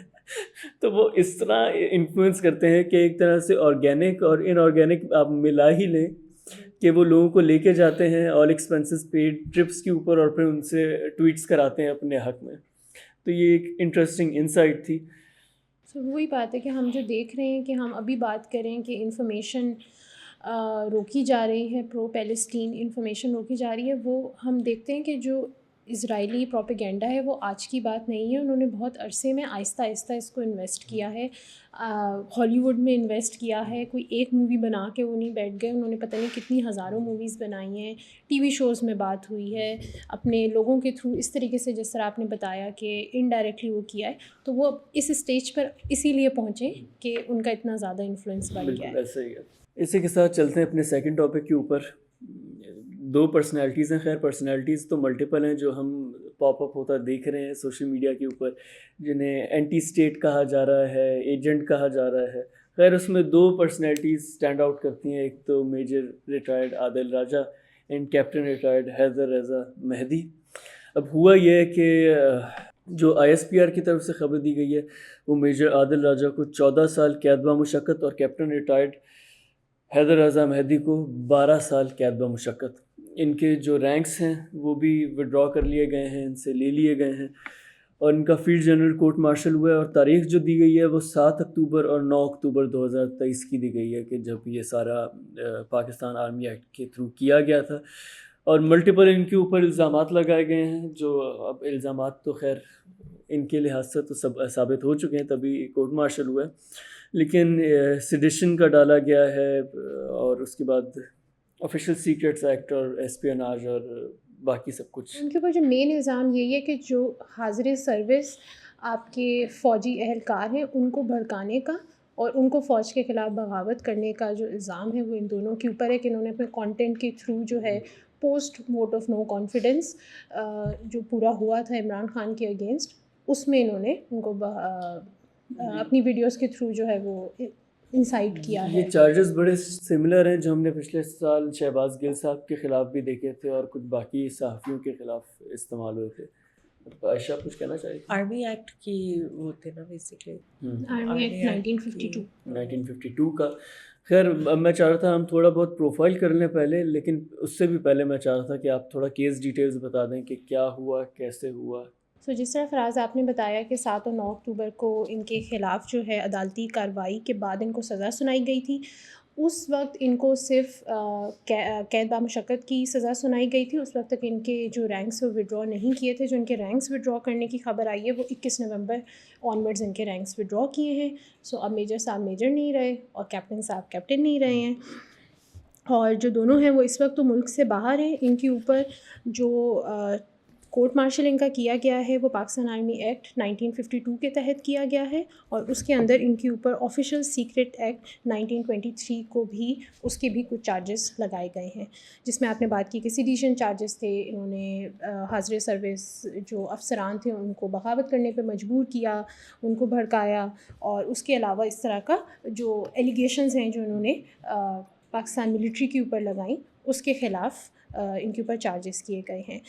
تو وہ اس طرح انفلوئنس کرتے ہیں کہ ایک طرح سے آرگینک اور ان آرگینک آپ ملا ہی لیں کہ وہ لوگوں کو لے کے جاتے ہیں آل ایکسپینسز پیڈ ٹرپس کے اوپر, اور پھر ان سے ٹویٹس کراتے ہیں اپنے حق میں. تو یہ ایک انٹرسٹنگ انسائٹ تھی. سو وہی بات ہے کہ ہم جو دیکھ رہے ہیں کہ ہم ابھی بات کریں کہ انفارمیشن روکی جا رہی ہے, پرو پیلسٹین انفارمیشن روکی جا رہی ہے, وہ ہم دیکھتے ہیں کہ جو اسرائیلی پروپیگنڈا ہے وہ آج کی بات نہیں ہے. انہوں نے بہت عرصے میں آہستہ آہستہ اس کو انویسٹ کیا ہے, ہالی ووڈ میں انویسٹ کیا ہے. کوئی ایک مووی بنا کے وہ نہیں بیٹھ گئے, انہوں نے پتہ نہیں کتنی ہزاروں موویز بنائی ہیں, ٹی وی شوز میں بات ہوئی ہے, اپنے لوگوں کے تھرو اس طریقے سے جس طرح آپ نے بتایا کہ انڈائریکٹلی وہ کیا ہے. تو وہ اس اسٹیج پر اسی لیے پہنچے کہ ان کا اتنا زیادہ انفلوئنس بڑھ گیا ہے. ایسا ہی ہے. اسی کے ساتھ چلتے ہیں اپنے سیکنڈ ٹاپک کے اوپر. 2 پرسنالٹیز ہیں, خیر پرسنالٹیز تو ملٹیپل ہیں جو ہم پاپ اپ ہوتا دیکھ رہے ہیں سوشل میڈیا کے اوپر, جنہیں اینٹی اسٹیٹ کہا جا رہا ہے, ایجنٹ کہا جا رہا ہے. خیر اس میں 2 پرسنالٹیز اسٹینڈ آؤٹ کرتی ہیں, ایک تو major retired Adil Raja and captain retired Haider Raza Mehdi. اب ہوا یہ ہے کہ جو ISPR کی طرف سے خبر دی گئی ہے وہ میجر عادل راجہ کو 14 سال قید بمشقت اور کیپٹن ریٹائرڈ حیدر رضا مہدی کو 12 سال قید بمشقت. ان کے جو رینکس ہیں وہ بھی وڈرا کر لیے گئے ہیں, ان سے لے لیے گئے ہیں, اور ان کا فیلڈ جنرل کورٹ مارشل ہوا ہے. اور تاریخ جو دی گئی ہے وہ 7 اکتوبر اور 9 اکتوبر 2023 کی دی گئی ہے کہ جب یہ سارا پاکستان آرمی ایکٹ کے تھرو کیا گیا تھا. اور ملٹیپل ان کے اوپر الزامات لگائے گئے ہیں, جو اب الزامات تو خیر ان کے لحاظ سے تو سب ثابت ہو چکے ہیں تبھی کورٹ مارشل ہوا ہے, لیکن سیڈیشن کا ڈالا گیا ہے, اور اس کے بعد آفیشیل سیکرٹس ایکٹ اور اسپیوناج اور باقی سب کچھ. ان کے اوپر جو مین الزام یہی ہے کہ جو حاضر سروس آپ کے فوجی اہلکار ہیں ان کو بھڑکانے کا اور ان کو فوج کے خلاف بغاوت کرنے کا جو الزام ہے وہ ان دونوں کے اوپر ہے کہ انہوں نے اپنے کانٹینٹ کے تھرو جو ہے post vote of no confidence جو پورا ہوا تھا عمران خان کے اگینسٹ, اس میں انہوں نے ان کو اپنی ویڈیوز کے تھرو جو ہے وہ انسائٹ کیا ہے. یہ چارجز بڑے سملر ہیں جو ہم نے پچھلے سال شہباز گل صاحب کے خلاف بھی دیکھے تھے اور کچھ باقی صحافیوں کے خلاف استعمال ہوئے تھے. عائشہ کچھ کہنا چاہیے؟ آرمی ایکٹ کی وہ تھے نا بیسیکلی, آرمی ایکٹ 1952 1952 کا. خیر اب میں چاہ رہا تھا ہم تھوڑا بہت پروفائل کر لیں پہلے، لیکن اس سے بھی پہلے میں چاہ رہا تھا کہ آپ تھوڑا کیس ڈیٹیلز بتا دیں کہ کیا ہوا، کیسے ہوا. جس طرح فراز آپ نے بتایا کہ 7 اور 9 اکتوبر کو ان کے خلاف جو ہے عدالتی کارروائی کے بعد ان کو سزا سنائی گئی تھی. اس وقت ان کو صرف قید بامشقت کی سزا سنائی گئی تھی. اس وقت تک ان کے جو رینکس وہ ودرا نہیں کیے تھے. جو ان کے رینکس ودرا کرنے کی خبر آئی ہے وہ 21 نومبر آنورڈز ان کے رینکس ودرا کیے ہیں. اب میجر صاحب میجر نہیں رہے اور کیپٹن صاحب کیپٹن نہیں رہے ہیں، اور جو دونوں ہیں وہ اس وقت تو ملک سے باہر ہیں. ان کے اوپر جو کورٹ مارشل ان کا کیا گیا ہے وہ پاکستان آرمی ایکٹ 1952 کے تحت کیا گیا ہے، اور اس کے اندر ان کے اوپر آفیشیل سیکرٹ ایکٹ 1923 کو بھی اس کے بھی کچھ چارجز لگائے گئے ہیں، جس میں آپ نے بات کی کہ سیڈیشن چارجز تھے. انہوں نے حاضر سروس جو افسران تھے ان کو بغاوت کرنے پہ مجبور کیا، ان کو بھڑکایا، اور اس کے علاوہ اس طرح کا جو ایلیگیشنز ہیں جو انہوں نے پاکستان ملٹری کے اوپر لگائیں اس کے خلاف ان کے اوپر چارجز کیے گئے ہیں.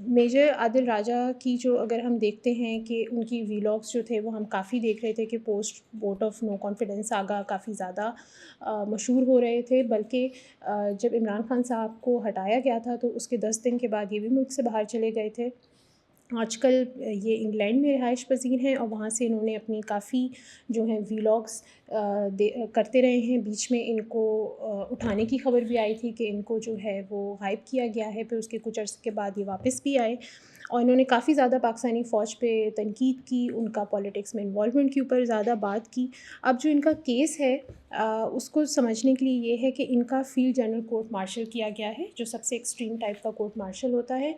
میجر عادل راجہ کی جو اگر ہم دیکھتے ہیں کہ ان کی ویلاگس جو تھے وہ ہم کافی دیکھ رہے تھے کہ post vote of no confidence آگا کافی زیادہ مشہور ہو رہے تھے، بلکہ جب عمران خان صاحب کو ہٹایا گیا تھا تو اس کے 10 دن کے بعد یہ بھی ملک سے باہر چلے گئے تھے. آج کل یہ انگلینڈ میں رہائش پذیر ہیں اور وہاں سے انہوں نے اپنی کافی جو ہیں ویلاگس کرتے رہے ہیں. بیچ میں ان کو اٹھانے کی خبر بھی آئی تھی کہ ان کو جو ہے وہ غائب کیا گیا ہے، پھر اس کے کچھ عرصے کے بعد یہ واپس بھی آئے، اور انہوں نے کافی زیادہ پاکستانی فوج پہ تنقید کی، ان کا پالیٹکس میں انوالومنٹ کے اوپر زیادہ بات کی. اب جو ان کا کیس ہے اس کو سمجھنے کے لیے یہ ہے کہ ان کا فیلڈ جنرل کورٹ مارشل کیا گیا ہے، جو سب سے ایکسٹریم ٹائپ کا کورٹ مارشل ہوتا ہے.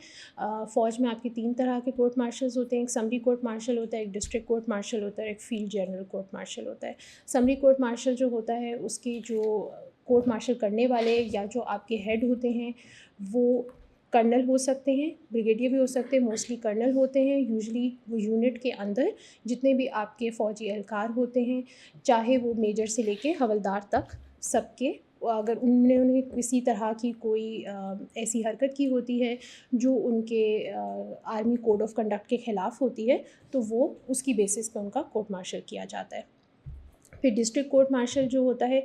فوج میں آپ کے 3 طرح کے کورٹ مارشلز ہوتے ہیں، ایک سمری کورٹ مارشل ہوتا ہے، ایک ڈسٹرکٹ کورٹ مارشل ہوتا ہے، ایک فیلڈ جنرل کورٹ مارشل ہوتا ہے. سمری کورٹ مارشل جو ہوتا ہے اس کے جو کورٹ مارشل کرنے والے یا جو آپ کے ہیڈ ہوتے ہیں وہ کرنل ہو سکتے ہیں، بریگیڈیئر بھی ہو سکتے ہیں، موسٹلی کرنل ہوتے ہیں. یوزلی وہ یونٹ کے اندر جتنے بھی آپ کے فوجی اہلکار ہوتے ہیں، چاہے وہ میجر سے لے کے حوالدار تک، سب کے اگر انہیں کسی طرح کی کوئی ایسی حرکت کی ہوتی ہے جو ان کے آرمی کوڈ آف کنڈکٹ کے خلاف ہوتی ہے تو وہ اس کی بیسس پہ ان کا کورٹ مارشل کیا جاتا ہے. پھر ڈسٹرکٹ کورٹ مارشل جو ہوتا ہے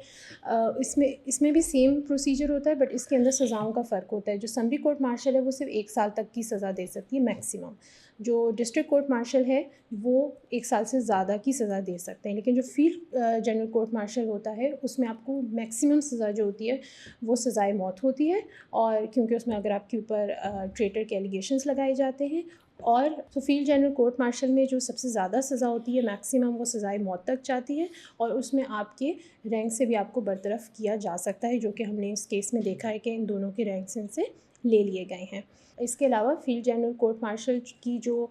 اس میں بھی سیم پروسیجر ہوتا ہے، بٹ اس کے اندر سزاؤں کا فرق ہوتا ہے. جو سمری کورٹ مارشل ہے وہ صرف 1 سال تک کی سزا دے سکتی ہے میکسیمم. جو ڈسٹرکٹ کورٹ مارشل ہے وہ 1 سال سے زیادہ کی سزا دے سکتے ہیں، لیکن جو فیلڈ جنرل کورٹ مارشل ہوتا ہے اس میں آپ کو میکسیمم سزا جو ہوتی ہے وہ سزائے موت ہوتی ہے، اور کیونکہ اس میں اگر آپ کے اوپر ٹریٹر کے ایلیگیشنز لگائے جاتے ہیں. اور تو فیلڈ جنرل کورٹ مارشل میں جو سب سے زیادہ سزا ہوتی ہے میکسیمم وہ سزائے موت تک جاتی ہے، اور اس میں آپ کے رینک سے بھی آپ کو برطرف کیا جا سکتا ہے، جو کہ ہم نے اس کیس میں دیکھا ہے کہ ان دونوں کے رینکس ان سے لے لیے گئے ہیں. اس کے علاوہ فیلڈ جنرل کورٹ مارشل کی جو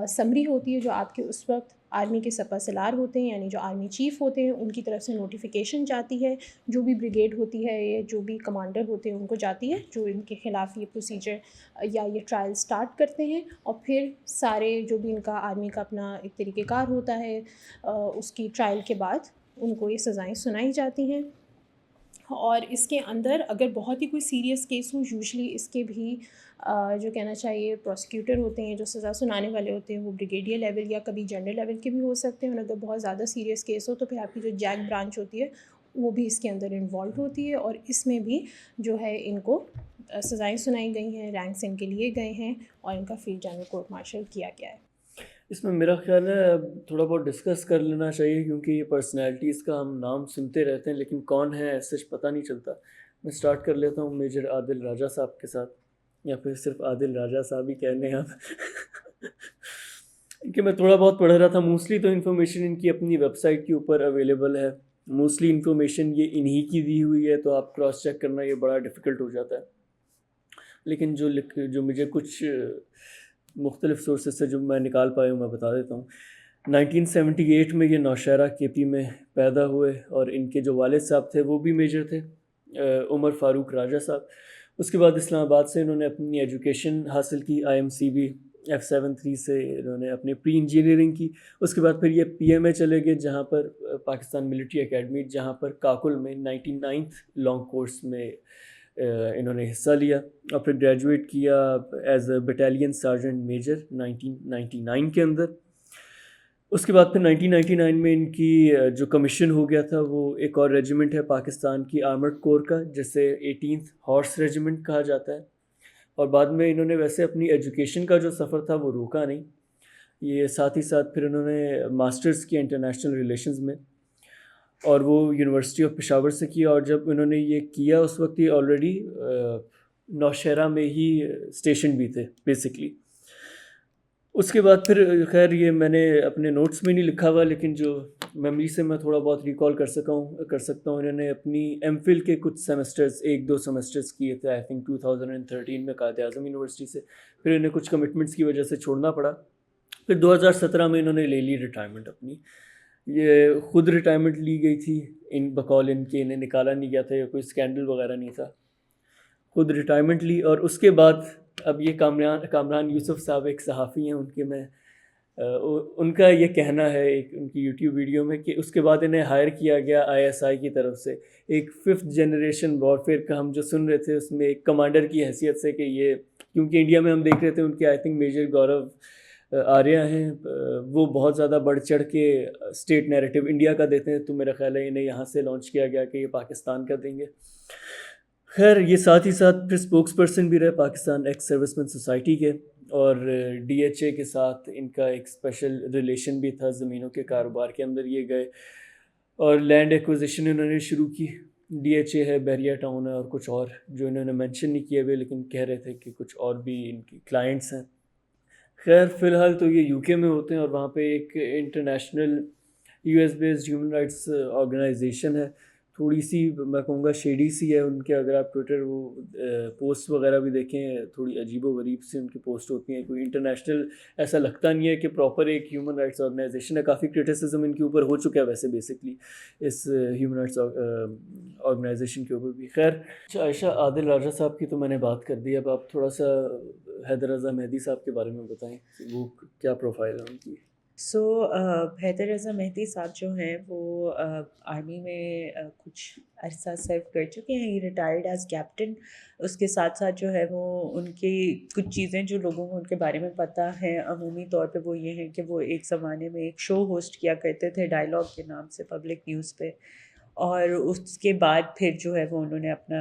سمری ہوتی ہے، جو آپ کے اس وقت آرمی کے سپہ سالار ہوتے ہیں یعنی جو آرمی چیف ہوتے ہیں ان کی طرف سے نوٹیفیکیشن جاتی ہے، جو بھی بریگیڈ ہوتی ہے یا جو بھی کمانڈر ہوتے ہیں ان کو جاتی ہے جو ان کے خلاف یہ پروسیجر یا یہ ٹرائل سٹارٹ کرتے ہیں. اور پھر سارے جو بھی ان کا آرمی کا اپنا ایک طریقہ کار ہوتا ہے اس کی ٹرائل کے بعد ان کو یہ سزائیں سنائی جاتی ہیں. اور اس کے اندر اگر بہت ہی کوئی سیریس کیس ہو، یوزلی اس کے بھی جو کہنا چاہیے پروسیکیوٹر ہوتے ہیں جو سزا سنانے والے ہوتے ہیں وہ بریگیڈیئر لیول یا کبھی جنرل لیول کے بھی ہو سکتے ہیں. اور اگر بہت زیادہ سیریس کیس ہو تو پھر آپ کی جو جیک برانچ ہوتی ہے وہ بھی اس کے اندر انوالو ہوتی ہے، اور اس میں بھی جو ہے ان کو سزائیں سنائی گئی ہیں، رینکس ان کے لیے گئے ہیں، اور ان کا فیلڈ جنرل کورٹ مارشل کیا گیا ہے. اس میں میرا خیال ہے تھوڑا بہت ڈسکس کر لینا چاہیے، کیونکہ یہ پرسنالٹیز کا ہم نام سنتے رہتے ہیں لیکن کون ہے ایسے پتہ نہیں چلتا. میں سٹارٹ کر لیتا ہوں میجر عادل راجہ صاحب کے ساتھ، یا پھر صرف عادل راجہ صاحب ہی کہنے آپ کہ میں تھوڑا بہت پڑھ رہا تھا. موسٹلی تو انفارمیشن ان کی اپنی ویب سائٹ کے اوپر اویلیبل ہے، موسٹلی انفارمیشن یہ انہی کی دی ہوئی ہے، تو آپ کراس چیک کرنا یہ بڑا ڈیفیکلٹ ہو جاتا ہے. لیکن جو مجھے کچھ مختلف سورسز سے جو میں نکال پایا ہوں میں بتا دیتا ہوں. 1978 میں یہ نوشہرہ کے پی میں پیدا ہوئے، اور ان کے جو والد صاحب تھے وہ بھی میجر تھے، عمر فاروق راجہ صاحب. اس کے بعد اسلام آباد سے انہوں نے اپنی ایجوکیشن حاصل کی، IMCB F73 سے انہوں نے اپنی پری انجینئرنگ کی. اس کے بعد پھر یہ PMA چلے گئے، جہاں پر پاکستان ملٹری اکیڈمی، جہاں پر کاکل میں 99th لانگ کورس میں انہوں نے حصہ لیا، اور پھر گریجویٹ کیا as a battalion sergeant major 1999 کے اندر. اس کے بعد پھر 1999 میں ان کی جو کمیشن ہو گیا تھا وہ ایک اور ریجیمنٹ ہے پاکستان کی آرمرڈ کور کا جسے 18th ہارس ریجیمنٹ کہا جاتا ہے. اور بعد میں انہوں نے ویسے اپنی ایجوکیشن کا جو سفر تھا وہ روکا نہیں. یہ ساتھ ہی ساتھ پھر انہوں نے ماسٹرز کیا انٹرنیشنل ریلیشنز میں اور وہ یونیورسٹی آف پشاور سے کیا. اور جب انہوں نے یہ کیا اس وقت یہ آلریڈی نوشہرہ میں ہی اسٹیشن بھی تھے بیسکلی. اس کے بعد پھر خیر یہ میں نے اپنے نوٹس میں نہیں لکھا ہوا لیکن جو میموری سے میں تھوڑا بہت ریکال کر سکتا ہوں انہوں نے اپنی ایم فل کے کچھ سیمسٹرز 1-2 سیمسٹرز کیے تھے آئی تھنک 2013 میں قائد اعظم یونیورسٹی سے. پھر انہیں کچھ کمٹمنٹس کی وجہ سے چھوڑنا پڑا. پھر 2017 میں انہوں نے لے لی ریٹائرمنٹ اپنی. یہ خود ریٹائرمنٹ لی گئی تھی ان بقول ان کے, انہیں نکالا نہیں گیا تھا یا کوئی اسکینڈل وغیرہ نہیں تھا, خود ریٹائرمنٹ لی. اور اس کے بعد اب یہ کامران یوسف صاحب ایک صحافی ہیں, ان کے میں ان کا یہ کہنا ہے ایک ان کی یوٹیوب ویڈیو میں کہ اس کے بعد انہیں ہائر کیا گیا ISI کی طرف سے ایک 5th جنریشن وارفیئر کا ہم جو سن رہے تھے اس میں ایک کمانڈر کی حیثیت سے کہ یہ کیونکہ انڈیا میں ہم دیکھ رہے تھے ان کے آئی تھنک میجر گورو آریہ ہیں, وہ بہت زیادہ بڑھ چڑھ کے اسٹیٹ نیریٹو انڈیا کا دیتے ہیں. تو میرا خیال ہے انہیں یہاں سے لانچ کیا گیا کہ یہ پاکستان کا دیں گے. خیر یہ ساتھ ہی ساتھ پھر اسپوکس پرسن بھی رہے پاکستان ایکس سروس مین سوسائٹی کے, اور DHA کے ساتھ ان کا ایک اسپیشل ریلیشن بھی تھا, زمینوں کے کاروبار کے اندر یہ گئے اور لینڈ ایکوزیشن انہوں نے شروع کی. DHA ہے, بحریہ ٹاؤن ہے اور کچھ اور جو انہوں نے مینشن نہیں کیے ہوئے لیکن کہہ رہے تھے کہ کچھ اور بھی ان کی کلائنٹس ہیں. خیر فی الحال تو یہ UK میں ہوتے ہیں اور وہاں پہ ایک international US based human rights organisation ہے, تھوڑی سی میں کہوں گا شیڈی سی ہے ان کے. اگر آپ ٹویٹر وہ پوسٹ وغیرہ بھی دیکھیں تھوڑی عجیب و غریب سی ان کی پوسٹ ہوتی ہیں, کوئی انٹرنیشنل ایسا لگتا نہیں ہے کہ پراپر ایک ہیومن رائٹس آرگنائزیشن ہے. کافی کرٹیسزم ان کے اوپر ہو چکا ہے ویسے بیسکلی اس ہیومن رائٹس آرگنائزیشن کے اوپر بھی. خیر عائشہ عادل راجہ صاحب کی تو میں نے بات کر دی, اب آپ تھوڑا سا حیدر رضا مہدی صاحب کے بارے میں بتائیں, وہ کیا پروفائل ہے ان کی. سو حیدر رضا مہدی صاحب جو ہیں وہ آرمی میں کچھ عرصہ سرو کر چکے ہیں. یہ ریٹائرڈ ایز کیپٹن. اس کے ساتھ ساتھ جو ہے وہ ان کی کچھ چیزیں جو لوگوں کو ان کے بارے میں پتہ ہیں عمومی طور پہ وہ یہ ہیں کہ وہ ایک زمانے میں ایک شو ہوسٹ کیا کرتے تھے ڈائلاگ کے نام سے پبلک نیوز پہ, اور اس کے بعد پھر جو ہے وہ انہوں نے اپنا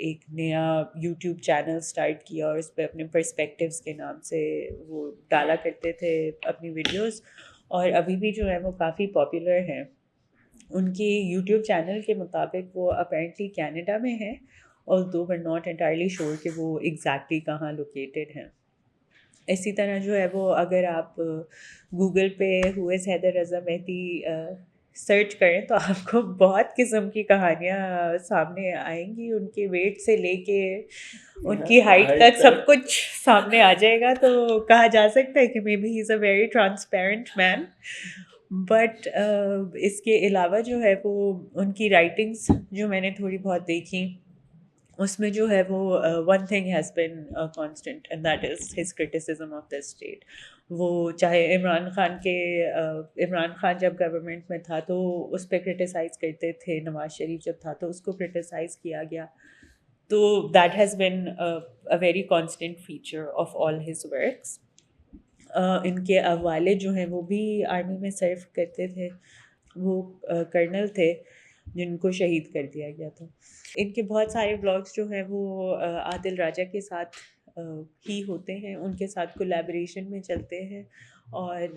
ایک نیا یوٹیوب چینل سٹارٹ کیا اور اس پہ اپنے پرسپیکٹیوز کے نام سے وہ ڈالا کرتے تھے اپنی ویڈیوز, اور ابھی بھی جو ہے وہ کافی پاپولر ہیں. ان کی یوٹیوب چینل کے مطابق وہ اپیرنٹلی کینیڈا میں ہیں, although we're not entirely sure کہ وہ ایگزیکٹلی کہاں لوکیٹڈ ہیں. اسی طرح جو ہے وہ اگر آپ گوگل پہ ہو از حیدر رضا مہدی سرچ کریں تو آپ کو بہت قسم کی کہانیاں سامنے آئیں گی. ان کے ویٹ سے لے کے ان کی ہائٹ تک سب کچھ سامنے آ جائے گا. تو کہا جا سکتا ہے کہ maybe he is a very transparent man. But اس کے علاوہ جو ہے وہ ان کی رائٹنگس جو میں نے تھوڑی بہت دیکھی اس میں جو ہے وہ one thing has been constant and that is his criticism of the state. وہ چاہے عمران خان جب گورنمنٹ میں تھا تو اس پہ کرٹیسائز کرتے تھے, نواز شریف جب تھا تو اس کو کرٹیسائز کیا گیا. تو that has been a very constant feature of all his works. ان کے والد جو ہیں وہ بھی آرمی میں سرو کرتے تھے, وہ کرنل تھے جن کو شہید کر دیا گیا تھا. ان کے بہت سارے بلاگس جو ہیں وہ عادل راجہ کے ساتھ ہی ہوتے ہیں, ان کے ساتھ کولیبریشن میں چلتے ہیں. اور